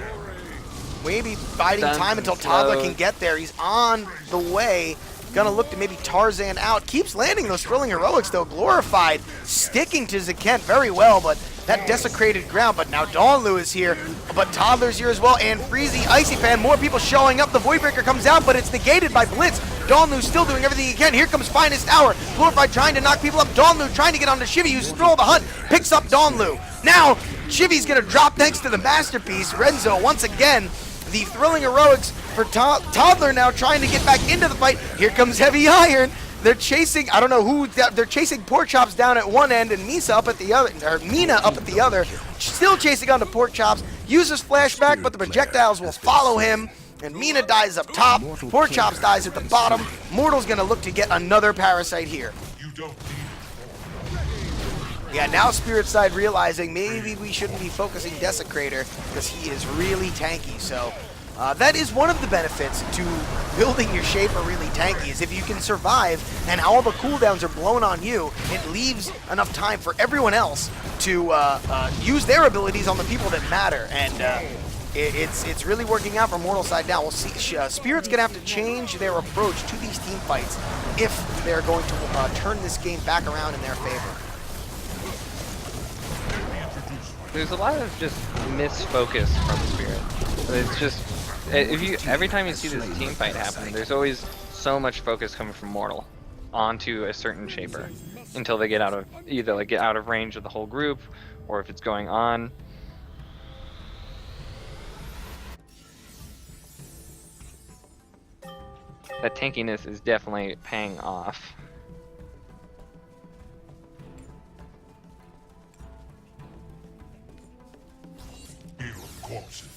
Maybe biding time until Toddler can get there. He's on the way. Gonna look to maybe Tarzan out. Keeps landing those thrilling heroics though. Glorified, sticking to Zakent very well, but that desecrated ground. But now Dawnlu is here, but Toddler's here as well, and Freezy, Icy Fan, more people showing up. The Voidbreaker comes out, but it's negated by Blitz. Dawnlu's still doing everything he can. Here comes Finest Hour. Glorified trying to knock people up. Dawnlu trying to get onto Shivy, who's through the hunt. Picks up Dawnlu. Now, Shivy's gonna drop thanks to the Masterpiece. Renzo, once again, the thrilling heroics for Toddler now trying to get back into the fight. Here comes Heavy Iron. They're chasing, I don't know who, they're chasing Pork Chops down at one end and Misa up at the other, or Mina up at the other. Still chasing onto Pork Chops. Uses flashback, but the projectiles will follow him. And Mina dies up top. Pork Chops dies at the bottom. Mortal's gonna look to get another Parasite here. Yeah, now Spirit side realizing maybe we shouldn't be focusing Desecrator because he is really tanky. So that is one of the benefits to building your Shaper really tanky, is if you can survive and all the cooldowns are blown on you, it leaves enough time for everyone else to use their abilities on the people that matter. And it's really working out for Mortal side now. We'll see. Spirit's going to have to change their approach to these team fights if they're going to turn this game back around in their favor. There's a lot of just misfocus from Spirit. It's just every time you see this team fight happen, there's always so much focus coming from Mortal onto a certain Shaper until they get out of get out of range of the whole group, or if it's going on. That tankiness is definitely paying off. Corpses.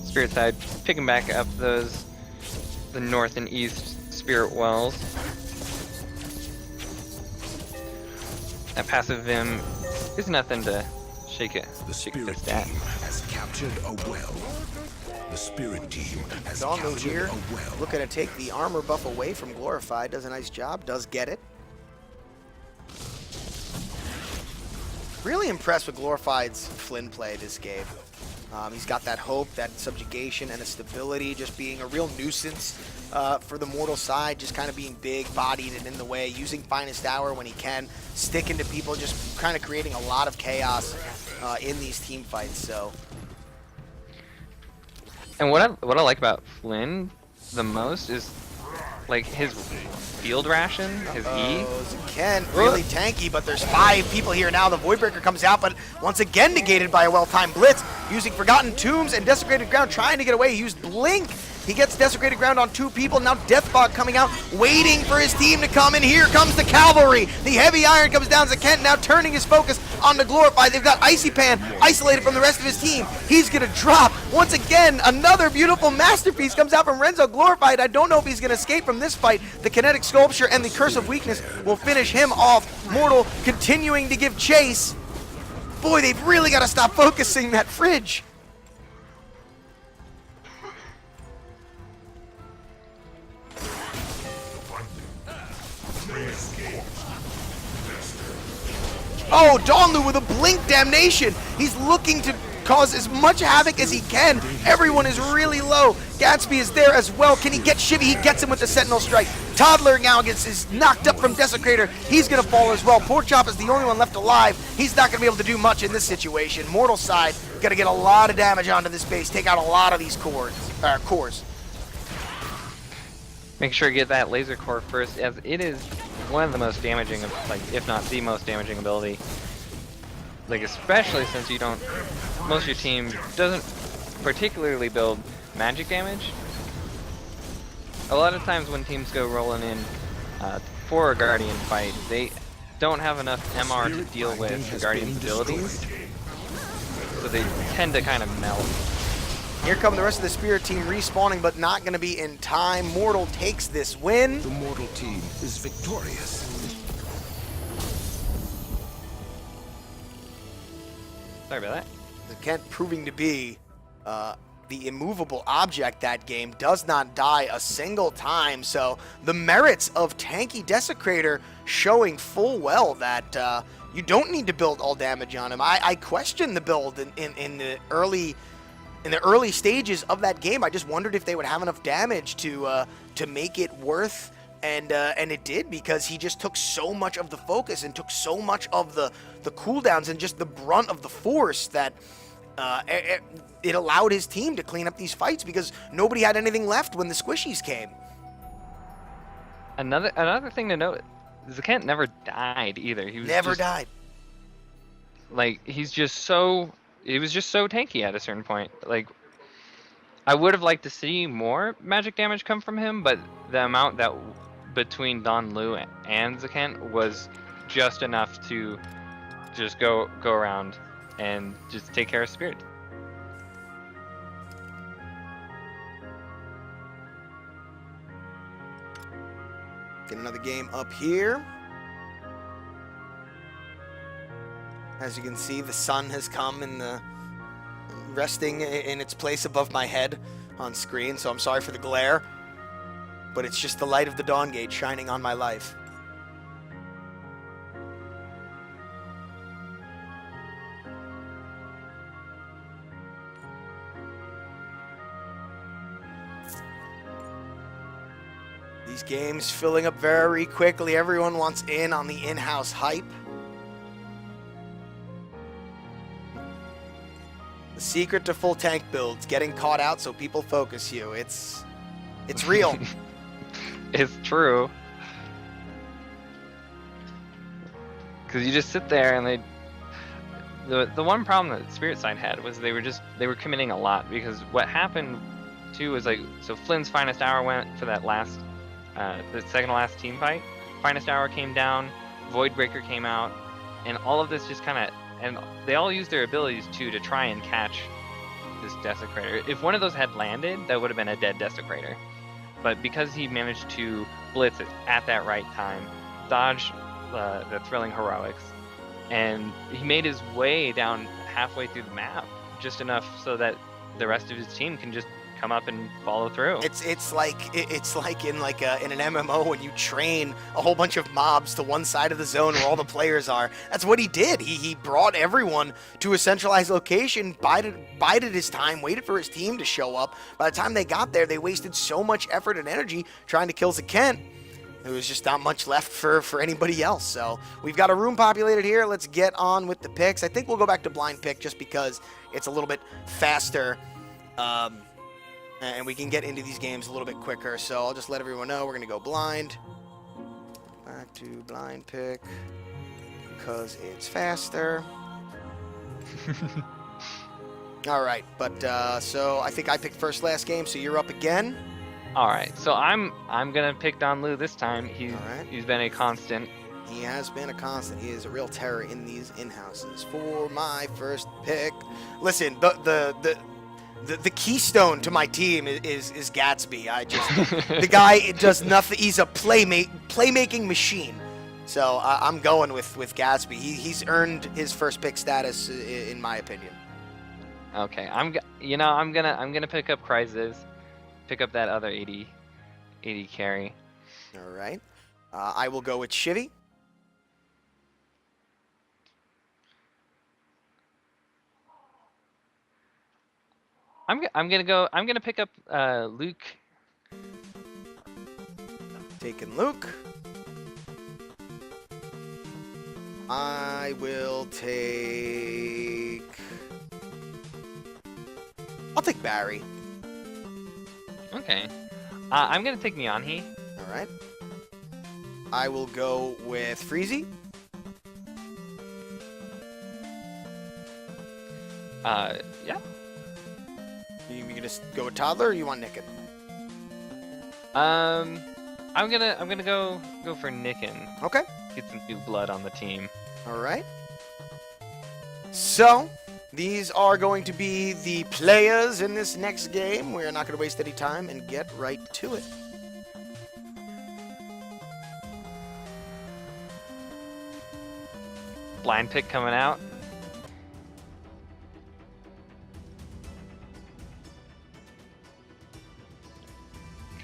Spirit side picking back up the north and east Spirit Wells. That passive Vim is nothing to shake it. The Shake spirit this at. team has captured a well. The spirit team has Donlu captured here, a well. looking to take the armor buff away from Glorified. Does a nice job, does get it. Really impressed with Glorified's Flynn play this game. He's got that hope, that subjugation, and a stability, just being a real nuisance for the mortal side, just kind of being big, bodied, and in the way, using Finest Hour when he can, sticking to people, just kind of creating a lot of chaos in these team fights. So, And what I like about Flynn the most is like his field ration, his E. Ken, really tanky, but there's 5 people here now. The Voidbreaker comes out, but once again negated by a well-timed blitz, using Forgotten Tombs and Desecrated Ground, trying to get away. He used Blink. He gets Desecrated Ground on 2 people. Now Deathbog coming out, waiting for his team to come in. Here comes the cavalry. The Heavy Iron comes down to Kent, now turning his focus on the Glorified. They've got Icy Pan isolated from the rest of his team. He's going to drop. Once again, another beautiful masterpiece comes out from Renzo. Glorified, I don't know if he's going to escape from this fight. The Kinetic Sculpture and the Curse of Weakness will finish him off. Mortal continuing to give chase. Boy, they've really got to stop focusing that fridge. Oh, Donlu with a Blink Damnation. He's looking to cause as much havoc as he can. Everyone is really low. Gatsby is there as well. Can he get Shivy? He gets him with the Sentinel Strike. Toddler now is knocked up from Desecrator. He's going to fall as well. Porkchop is the only one left alive. He's not going to be able to do much in this situation. Mortal side got to get a lot of damage onto this base. Take out a lot of these cores. Make sure to get that laser core first, as it is one of the most damaging, if not the most damaging ability. Like, especially since most of your team doesn't particularly build magic damage. A lot of times when teams go rolling in for a Guardian fight, they don't have enough MR to deal with the Guardian's abilities, so they tend to kind of melt. Here come the rest of the Spirit team respawning, but not going to be in time. Mortal takes this win. The mortal team is victorious. Sorry about that. The Kent proving to be the immovable object that game, does not die a single time. So the merits of tanky Desecrator showing full well that you don't need to build all damage on him. I question the build in the early stages of that game. I just wondered if they would have enough damage to make it worth, and it did, because he just took so much of the focus and took so much of the cooldowns and just the brunt of the force that it allowed his team to clean up these fights, because nobody had anything left when the squishies came. Another thing to note, Zakent never died either. He was Never died. Like, he was just so tanky at a certain point. Like, I would have liked to see more magic damage come from him, but the amount that between Donlu and Zakent was just enough to just go around and just take care of Spirit. Get another game up here. As you can see, the sun has come and resting in its place above my head on screen, so I'm sorry for the glare, but it's just the light of the Dawn Gate shining on my life. These games filling up very quickly. Everyone wants in on the in-house hype. The secret to full tank builds, getting caught out so people focus you. It's real. It's true. Because you just sit there and the one problem that Spirit side had was they were committing a lot, because what happened too was, like, so Flynn's Finest Hour went for that last the second to last team fight. Finest Hour came down, Voidbreaker came out, and all of this just kind of, and they all used their abilities to try and catch this Desecrator. If one of those had landed, that would have been a dead Desecrator. But because he managed to blitz it at that right time, dodge the Thrilling Heroics, and he made his way down halfway through the map, just enough so that the rest of his team can just come up and follow through. It's like in in an MMO when you train a whole bunch of mobs to one side of the zone where all the players are. That's what he did. He brought everyone to a centralized location, bided his time, waited for his team to show up. By the time they got there, they wasted so much effort and energy trying to kill Kent. There was just not much left for anybody else. So we've got a room populated here. Let's get on with the picks. I think we'll go back to blind pick just because it's a little bit faster. And we can get into these games a little bit quicker. So I'll just let everyone know we're going to go blind. Back to blind pick because it's faster. All right, but so I think I picked first last game, so you're up again. All right, so I'm gonna pick Don Lu this time. All right. He's been a constant. He has been a constant. He is a real terror in these in-houses. For my first pick, listen, the keystone to my team is Gatsby. The guy does nothing. He's a playmaking machine. So I'm going with Gatsby. He's earned his first pick status in my opinion. Okay, I'm gonna pick up Crysis. Pick up that other 80 carry. All right. I will go with Shivy. I'm gonna pick up Luke. Taking Luke. I will take... I'll take Barry. Okay. I'm gonna take Myeonhee. All right. I will go with Freezy. Yeah. You gonna go with Toddler, or you want Nicken? I'm gonna go for Nicken. Okay. Get some new blood on the team. All right. So, these are going to be the players in this next game. We're not going to waste any time and get right to it. Blind pick coming out.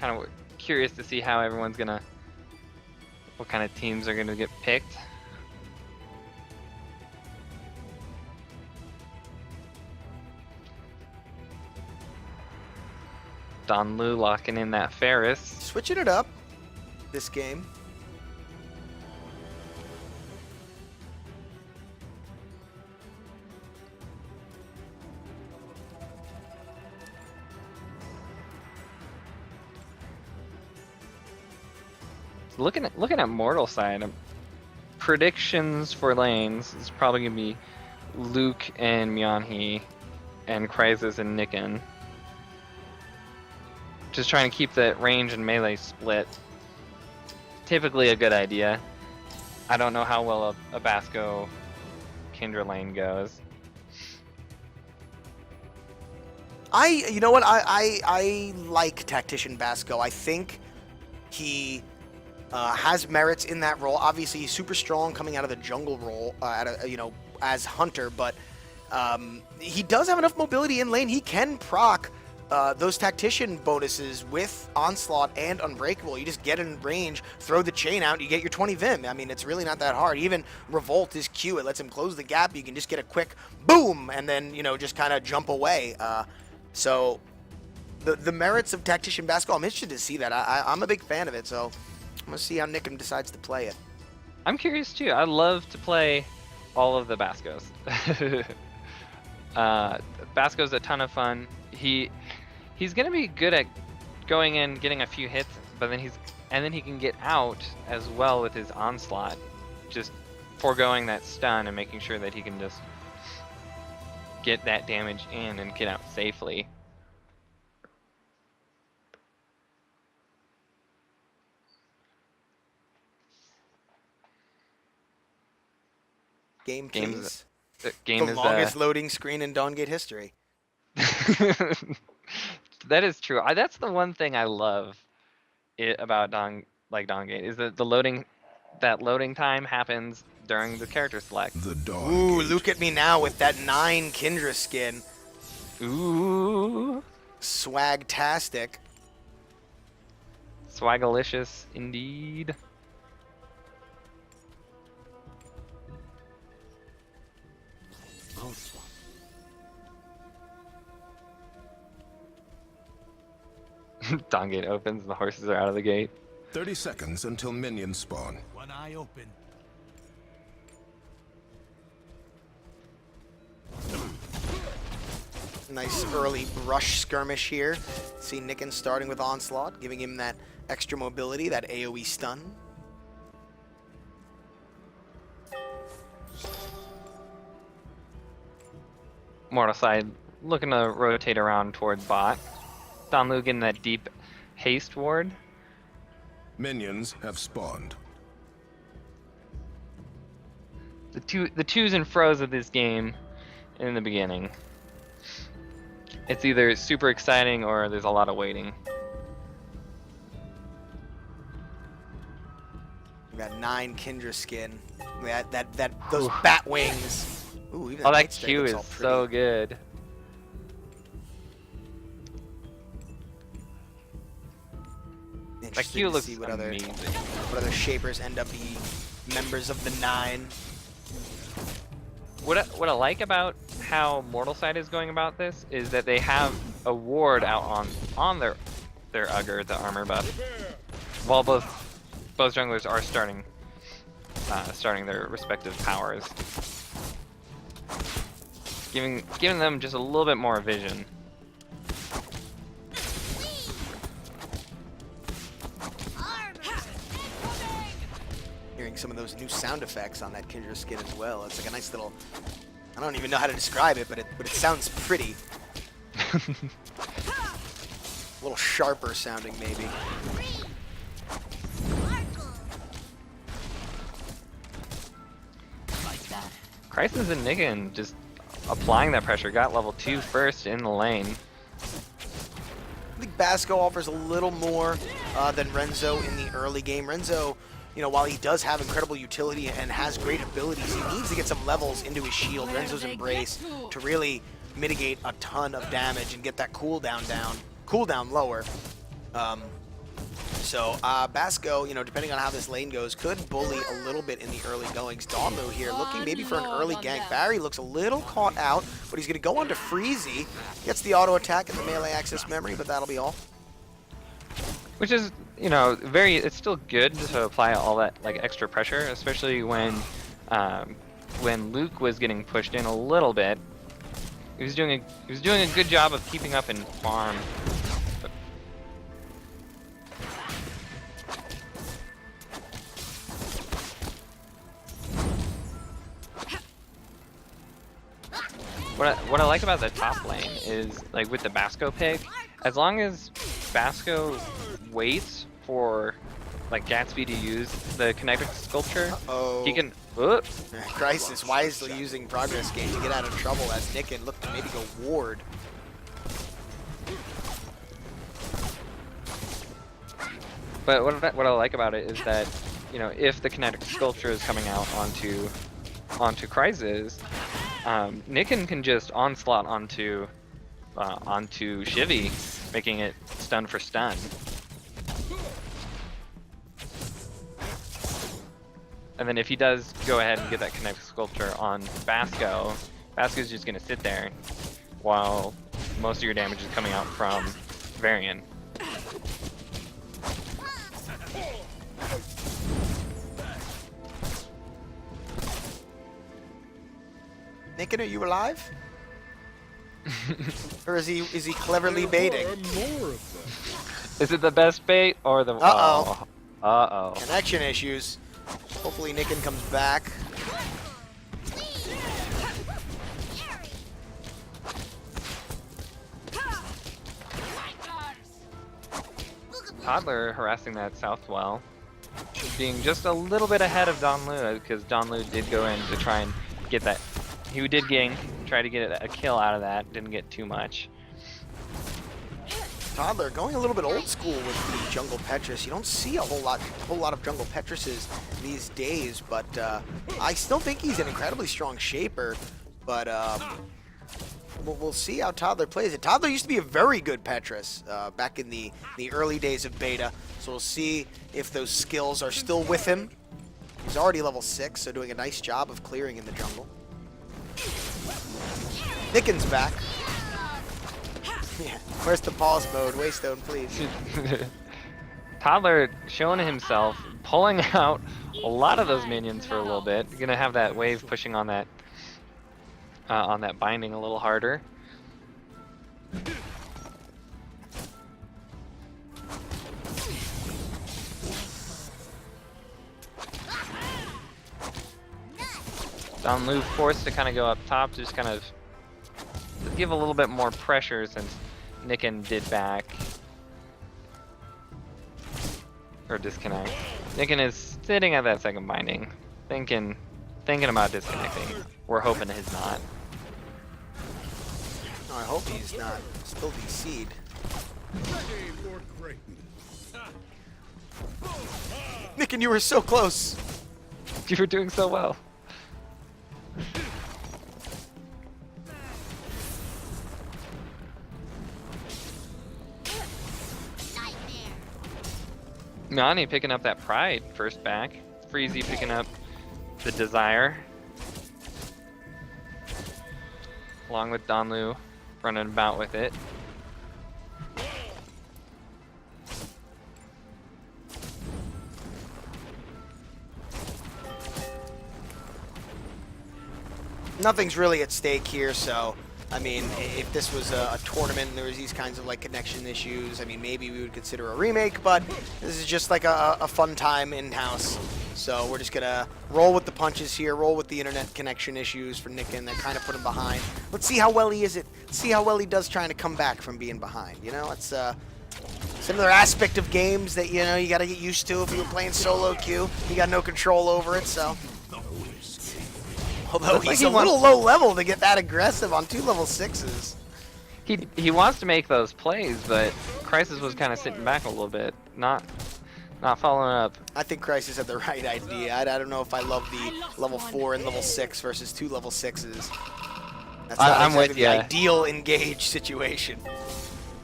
Kind of curious to see how everyone's gonna, what kind of teams are gonna get picked. Don Lu locking in that Ferris. Switching it up this game. Looking at Mortal side, predictions for lanes is probably gonna be Luke and Myeonhee, and Crysis and Nicken. Just trying to keep the range and melee split. Typically a good idea. I don't know how well a Basco Kindra lane goes. You know what? I like Tactician Basco. I think he has merits in that role. Obviously, he's super strong coming out of the jungle role, as Hunter, but he does have enough mobility in lane. He can proc those Tactician bonuses with Onslaught and Unbreakable. You just get in range, throw the chain out, you get your 20 Vim. I mean, it's really not that hard. Even Revolt is Q. It lets him close the gap. You can just get a quick boom and then, just kind of jump away. So the merits of Tactician Basco, I'm interested to see that. I'm a big fan of it, so I'm going to see how Nicken decides to play it. I'm curious too. I love to play all of the Bascos. Basco's a ton of fun. He's gonna be good at going in, getting a few hits, but then he can get out as well with his Onslaught, just foregoing that stun and making sure that he can just get that damage in and get out safely. Game, please. The game the is longest loading screen in Dawngate history. That is true. That's the one thing I love about Dawngate is that that loading time happens during the character select. The dog. Ooh, look at me now with that 9 Kindra skin. Ooh. Swagtastic. Swagalicious indeed. Dawn gate opens and the horses are out of the gate. 30 seconds until minions spawn. One eye open. Nice early brush skirmish here. See Nicken starting with Onslaught, giving him that extra mobility, that AoE stun. Mortal side looking to rotate around towards bot. Donlu getting that deep haste ward. Minions have spawned. The twos and fros of this game in the beginning. It's either super exciting or there's a lot of waiting. We got 9 Kindra skin. Those bat wings. Ooh, even Oh, that Nightstrike Q looks is all so pretty. good. That Interested Q to looks see what amazing. other shapers end up being members of the 9. What I like about how Mortal Side is going about this is that they have a ward out on their Ugger, the armor buff, while both junglers are starting their respective powers, giving them just a little bit more vision. Hearing some of those new sound effects on that Kindra skin as well. It's like a nice little, I don't even know how to describe it, but it sounds pretty. A little sharper sounding maybe. Crisis and Nigan just applying that pressure. Got level 2 first in the lane. I think Basco offers a little more than Renzo in the early game. Renzo, you know, while he does have incredible utility and has great abilities, he needs to get some levels into his shield, Renzo's Embrace, to really mitigate a ton of damage and get that cooldown lower. So Basco, you know, depending on how this lane goes, could bully a little bit in the early goings. Donlu here looking maybe for an early gank. Barry looks a little caught out, but he's going to go on to Freezy. Gets the auto attack and the melee access memory, but that'll be all. Which is, you know, it's still good to apply all that like extra pressure, especially when Luke was getting pushed in a little bit. He was doing a good job of keeping up in farm. What I like about the top lane is, like, with the Basco pick, as long as Basco waits for like Gatsby to use the kinetic sculpture, he can. Crisis wisely using progress gain to get out of trouble as Nicken looked to maybe go ward. But what I like about it is that, you know, if the kinetic sculpture is coming out onto Crisis, Nicken can just onslaught onto Shivy, making it stun for stun. And then if he does go ahead and get that kinetic sculpture on Basco, Basco's just gonna sit there while most of your damage is coming out from Varian. Nicken, are you alive? Or is he cleverly baiting? Is it the best bait or the? Uh-oh. Uh-oh. Connection issues. Hopefully Nicken comes back. Toddler harassing that south well, being just a little bit ahead of Donlu, because Donlu did go in to try and get that. He did gank, try to get a kill out of that, didn't get too much. Toddler going a little bit old school with the jungle Petrus. You don't see a whole lot of jungle Petruses these days, but I still think he's an incredibly strong shaper. But we'll see how Toddler plays it. Toddler used to be a very good Petrus back in the early days of beta, so we'll see if those skills are still with him. He's already level 6, so doing a nice job of clearing in the jungle. Nicken's back. Yeah, where's the pause mode? Waystone, please. Toddler showing himself, pulling out a lot of those minions for a little bit. You're gonna have that wave pushing on that binding a little harder. Donlu forced to kind of go up top, just kind of give a little bit more pressure since Nicken did back. Or disconnect. Nicken is sitting at that second binding, thinking about disconnecting. We're hoping he's not. No, I hope he's not. Still DC'd. Nicken, you were so close. You were doing so well. Nani picking up that pride first back. Freezy picking up the desire. Along with Donlu running about with it. Nothing's really at stake here, so I mean, if this was a tournament and there was these kinds of like connection issues, I mean, maybe we would consider a remake, but this is just like a fun time in-house. So we're just gonna roll with the punches here, roll with the internet connection issues for Nicken that kind of put him behind. Let's see how well he is see how well he does trying to come back from being behind. You know, it's similar aspect of games that, you know, you gotta get used to if you were playing solo queue. You got no control over it, so. Although he's a little low level to get that aggressive on 2 level 6s. He wants to make those plays, but Crisis was kind of sitting back a little bit, not following up. I think Crisis had the right idea. I don't know if I love the level 4 and level 6 versus 2 level 6s. That's not I'm with exactly ya. the ideal engage situation.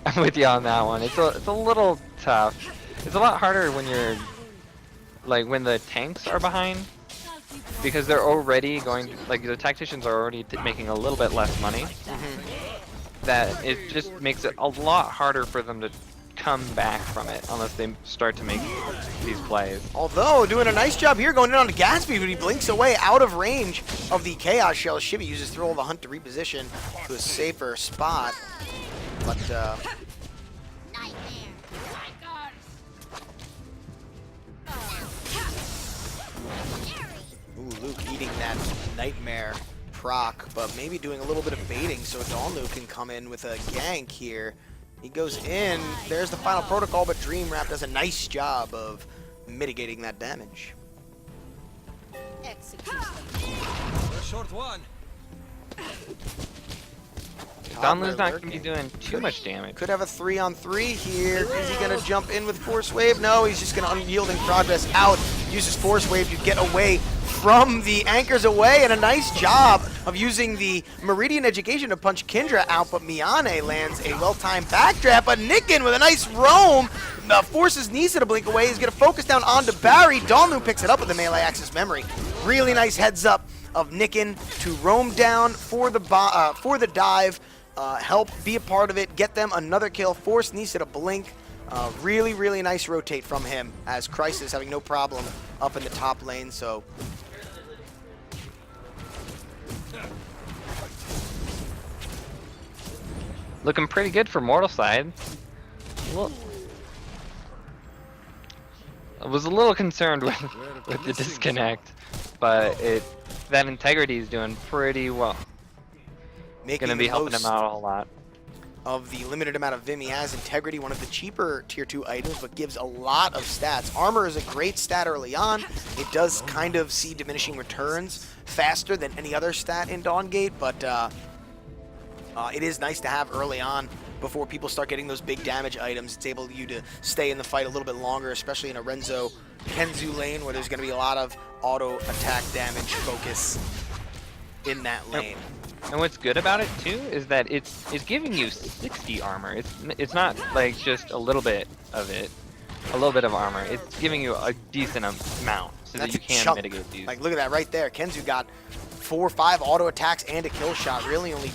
I'm with you on that one. It's a little tough. It's a lot harder when you're like when the tanks are behind, because they're already going, like the tacticians are already making a little bit less money. That it just makes it a lot harder for them to come back from it unless they start to make these plays. Although doing a nice job here going in on the Gatsby, but he blinks away out of range of the Chaos Shell. Shibby uses Thrill of the Hunt to reposition to a safer spot. But ooh, Luke eating that Nightmare proc, but maybe doing a little bit of baiting so Donlu can come in with a gank here. He goes in, there's the final protocol, but Dream Wrap does a nice job of mitigating that damage. Short one. Donlu's not going to be doing too much damage. Could have a 3-on-3 here. Is he going to jump in with Force Wave? No, he's just going to Unyielding Progress out. Uses Force Wave to get away from the anchors away, and a nice job of using the Meridian Education to punch Kindra out, but Miyane lands a well-timed backdraft, but Nicken with a nice roam forces Nisa to blink away. He's going to focus down onto Barry. Donlu picks it up with the melee access memory. Really nice heads up of Nicken to roam down for the dive, help be a part of it, get them another kill, force Nisa to blink. Really, really nice rotate from him as Crisis having no problem up in the top lane, so. Looking pretty good for Mortal side. Well, I was a little concerned with the disconnect, but that integrity is doing pretty well. Making Gonna be helping him out a whole lot. Of the limited amount of Vim he has, Integrity, one of the cheaper tier 2 items, but gives a lot of stats. Armor is a great stat early on. It does kind of see diminishing returns faster than any other stat in Dawngate, but it is nice to have early on before people start getting those big damage items. It's able you to stay in the fight a little bit longer, especially in a Renzo Kenzu lane where there's going to be a lot of auto attack damage focus in that lane. And what's good about it too is that it's giving you 60 armor. It's not like just a little bit of it, a little bit of armor. It's giving you a decent amount so that That's you a can chunk. mitigate these. Like, look at that right there. Kenzu got 4 or 5 auto attacks and a kill shot. Really only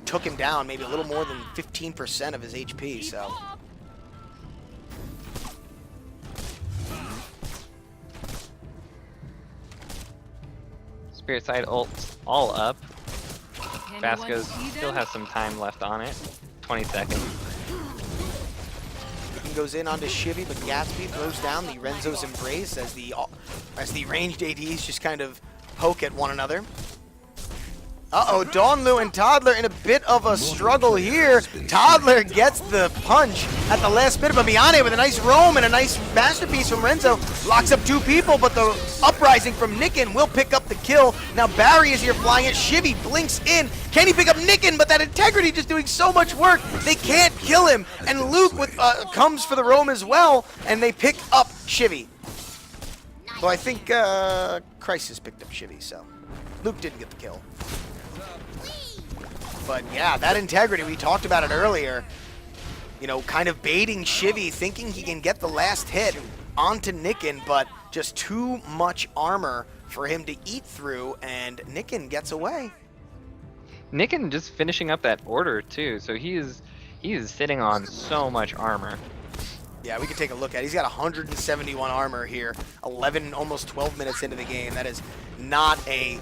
took him down maybe a little more than 15% of his HP. So Spirit side ults all up. Anyone Vasco's see still them? has some time left on it. 20 seconds. he goes in onto Shivy, but Gatsby throws down the Renzo's Embrace as the ranged ADs just kind of poke at one another. Uh-oh, Dawnlu and Toddler in a bit of a struggle here. Toddler gets the punch at the last minute, but Miane with a nice roam and a nice masterpiece from Renzo locks up 2 people, but the uprising from Nicken will pick up the kill. Now Barry is here flying it. Shivy blinks in. Can he pick up Nicken? But that integrity just doing so much work. They can't kill him. And Luke with comes for the roam as well, and they pick up Shivy. So I think Crisis picked up Shivy, so Luke didn't get the kill. But yeah, that integrity, we talked about it earlier, you know, kind of baiting Shivy, thinking he can get the last hit onto Nicken, but just too much armor for him to eat through, and Nicken gets away. Nicken just finishing up that order too, so he is sitting on so much armor. Yeah, we can take a look at it. He's got 171 armor here, 11, almost 12 minutes into the game. That is not a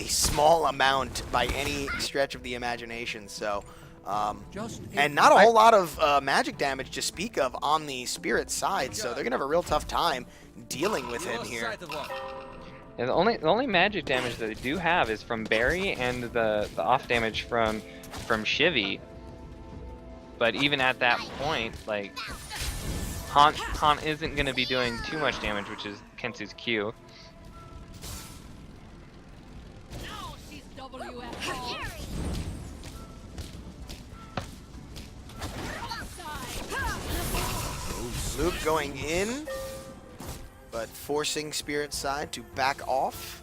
small amount by any stretch of the imagination. So, and not a whole lot of magic damage to speak of on the Spirit side. So they're gonna have a real tough time dealing with him here. And the only magic damage that they do have is from Barry and the off damage from Shivy. But even at that point, like Han isn't going to be doing too much damage, which is Kensu's Q. Now she's WFO. Luke going in, but forcing Spirit side to back off.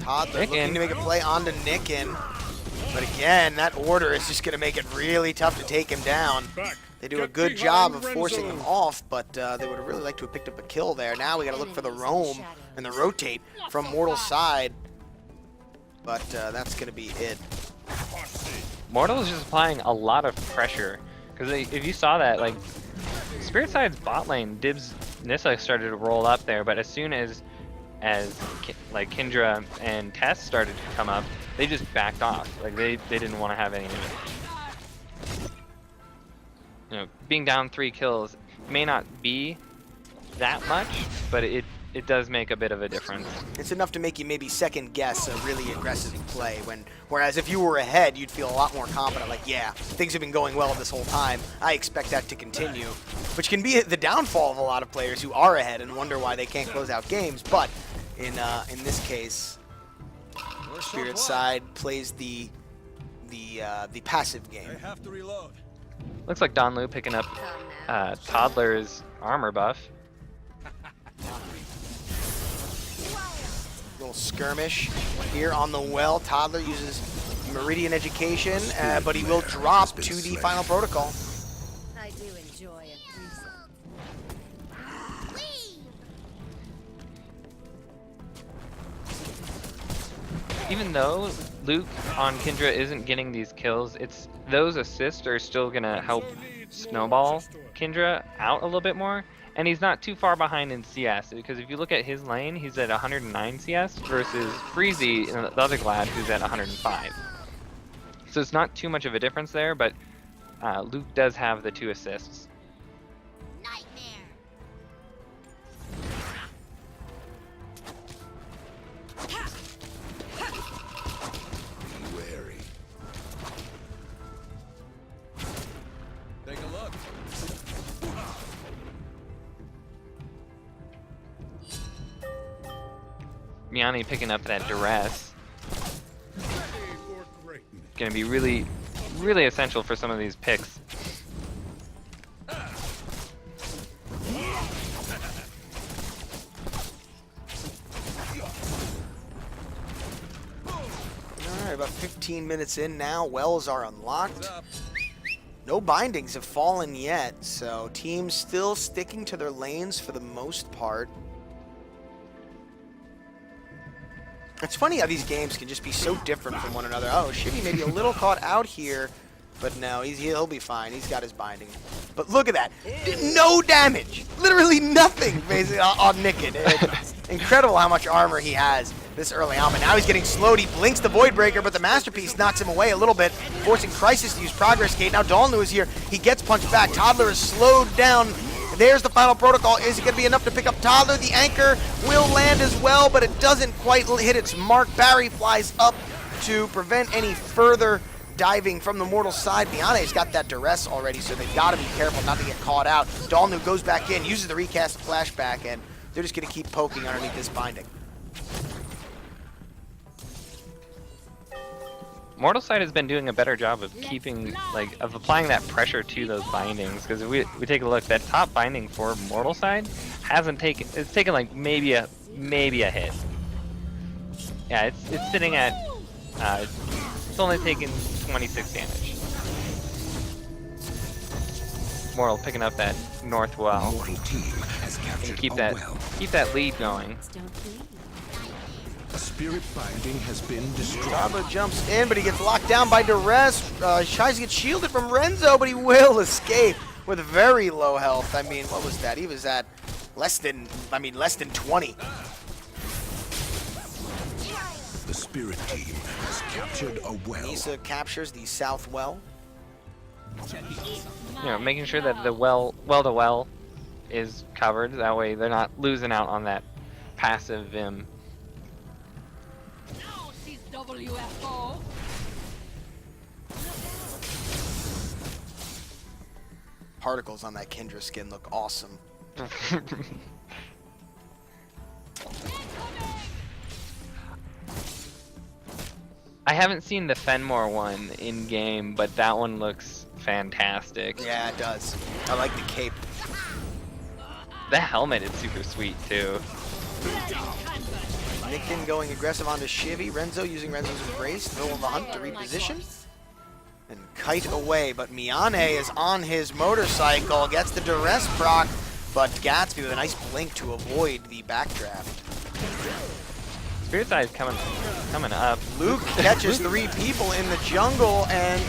Toddler looking to make a play onto Nicken. But again, that order is just going to make it really tough to take him down. They do a good job of forcing him off, but they would have really liked to have picked up a kill there. Now we got to look for the roam and the rotate from Mortal's side. But that's going to be it. Mortal is just applying a lot of pressure. Because if you saw that, like, Spirit side's bot lane, Dibs Nissa started to roll up there, but as soon as like Kindra and Tess started to come up, they just backed off. Like they didn't want to have any of it. You know, being down 3 kills may not be that much, but it does make a bit of a difference. It's enough to make you maybe second guess a really aggressive play, whereas if you were ahead, you'd feel a lot more confident, like, yeah, things have been going well this whole time. I expect that to continue, which can be the downfall of a lot of players who are ahead and wonder why they can't close out games. But in this case, Spirit side plays the passive game. I have to reload. Looks like Donlu picking up Toddler's armor buff. Little skirmish here on the well. Toddler uses Meridian Education, but he will drop to the final protocol. I do enjoy a Even though Luke on Kindra isn't getting these kills, those assists are still gonna help snowball Kindra out a little bit more. And he's not too far behind in CS, because if you look at his lane, he's at 109 CS versus Freezy, the other Glad, who's at 105. So it's not too much of a difference there, but Luke does have the 2 assists. nightmare. Be wary. Take a look. Miani picking up that duress. going to be really, really essential for some of these picks. Alright, about 15 minutes in now. Wells are unlocked. What's up? No bindings have fallen yet, so teams still sticking to their lanes for the most part. It's funny how these games can just be so different from one another. Oh, Shivy maybe a little caught out here, but no, he'll be fine. He's got his binding. But look at that. No damage. Literally nothing, basically, on Nicken. It's incredible how much armor he has this early on. But now he's getting slowed. He blinks the Void Breaker, but the Masterpiece knocks him away a little bit, forcing Crisis to use Progress Gate. Now Dahlnu is here. He gets punched back. Toddler is slowed down. There's the final protocol. Is it going to be enough to pick up Toddler? The anchor will land as well, but it doesn't quite hit its mark. Barry flies up to prevent any further diving from the Mortal side. Miane's got that duress already, so they've got to be careful not to get caught out. Dahlnu goes back in, uses the recast flashback, and they're just going to keep poking underneath this binding. Mortal side has been doing a better job of keeping, of applying that pressure to those bindings. Because if we take a look, that top binding for Mortal side hasn't taken. It's taken like maybe a hit. Yeah, it's sitting at. It's only taken 26 damage. Mortal picking up that north well. Mortal team has captured And keep a that well. lead going. A spirit binding has been destroyed. Bravo jumps in, but he gets locked down by duress. Tries to get shielded from Renzo, but he will escape with very low health. I mean, what was that? He was at less than 20. The spirit team has captured a well. Nisa captures the south well. Making sure that the well to well is covered. That way they're not losing out on that passive Vim. Now she's WFO. Particles on that Kindra skin look awesome. I haven't seen the Fenmore one in game, but that one looks fantastic. Yeah, it does. I like the cape. The helmet is super sweet too. Nicken going aggressive onto Shivy. Renzo using Renzo's Embrace, middle of the hunt to reposition. And kite away, but Miane is on his motorcycle, gets the duress proc, but Gatsby with a nice blink to avoid the backdraft. Spirit Side's coming up. Luke catches 3 people in the jungle, and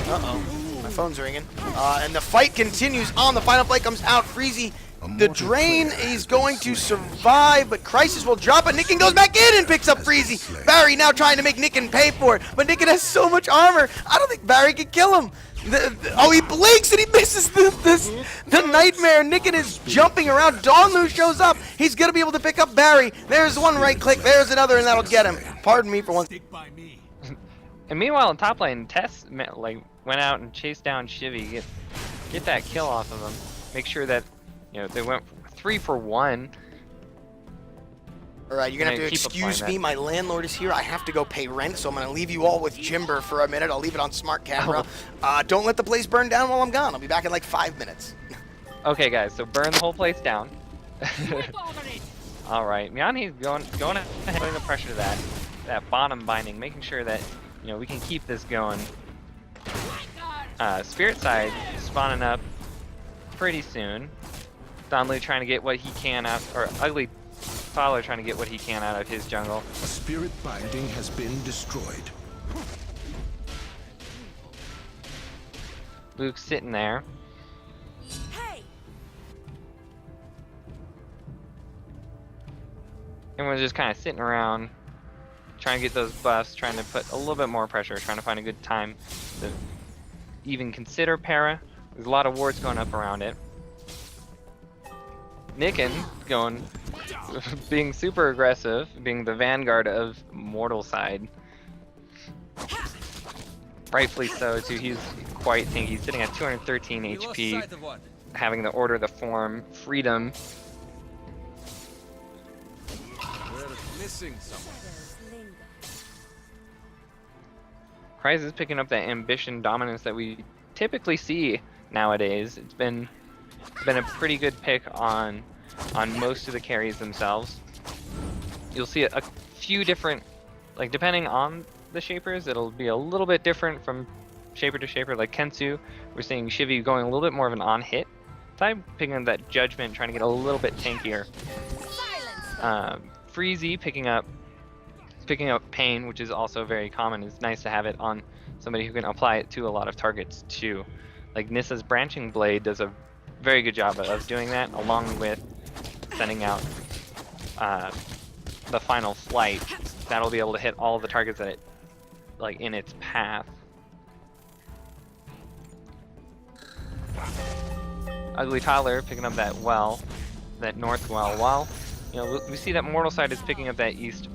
my phone's ringing. And the fight continues on. The final play comes out. Freezy, the drain is going to survive, but Crisis will drop it. Nicken goes back in and picks up Freezy. Barry now trying to make Nicken pay for it, but Nicken has so much armor. I don't think Barry can kill him. He blinks and he misses the nightmare. Nicken is jumping around. Dahlnu shows up. He's going to be able to pick up Barry. There's one right click. There's another, and that'll get him. Pardon me for one. Stick by me. And meanwhile, in top lane, Tess went out and chased down Shivy, get that kill off of him. Make sure that they went 3 for 1. All right, you're going to have to Keep excuse applying me. My landlord is here. I have to go pay rent, so I'm going to leave you all with Jimber for a minute. I'll leave it on smart camera. Don't let the place burn down while I'm gone. I'll be back in like 5 minutes. Okay, guys, so burn the whole place down. All right, Miane's going ahead, putting the pressure to that bottom binding, making sure that we can keep this going. Spirit Side spawning up pretty soon. Dahlnu trying to get what he can out, or Ugly Toddler trying to get what he can out of his jungle. A spirit binding has been destroyed. Luke's sitting there. Hey. Everyone's just kind of sitting around, trying to get those buffs, trying to put a little bit more pressure, trying to find a good time to even consider para. There's a lot of wards going up around it. Nicken being super aggressive, being the vanguard of Mortal side. Rightfully so too. He's quite tanky. He's sitting at 213 We lost HP, sight of one. having the order, the form, freedom. We're missing someone. Kryze is picking up that ambition dominance that we typically see nowadays. It's been a pretty good pick on most of the carries themselves. You'll see a few different, like depending on the shapers, it'll be a little bit different from shaper to shaper. Like Kensu, we're seeing Shivy going a little bit more of an on-hit type, picking up that judgment, trying to get a little bit tankier. Freezy picking up pain, which is also very common. It's nice to have it on somebody who can apply it to a lot of targets too. Like Nissa's branching blade does a very good job of doing that, along with sending out the final flight. That'll be able to hit all the targets that it, like in its path. Ugly Toddler picking up that well, that north well, while you know we see that Mortal Side is picking up that east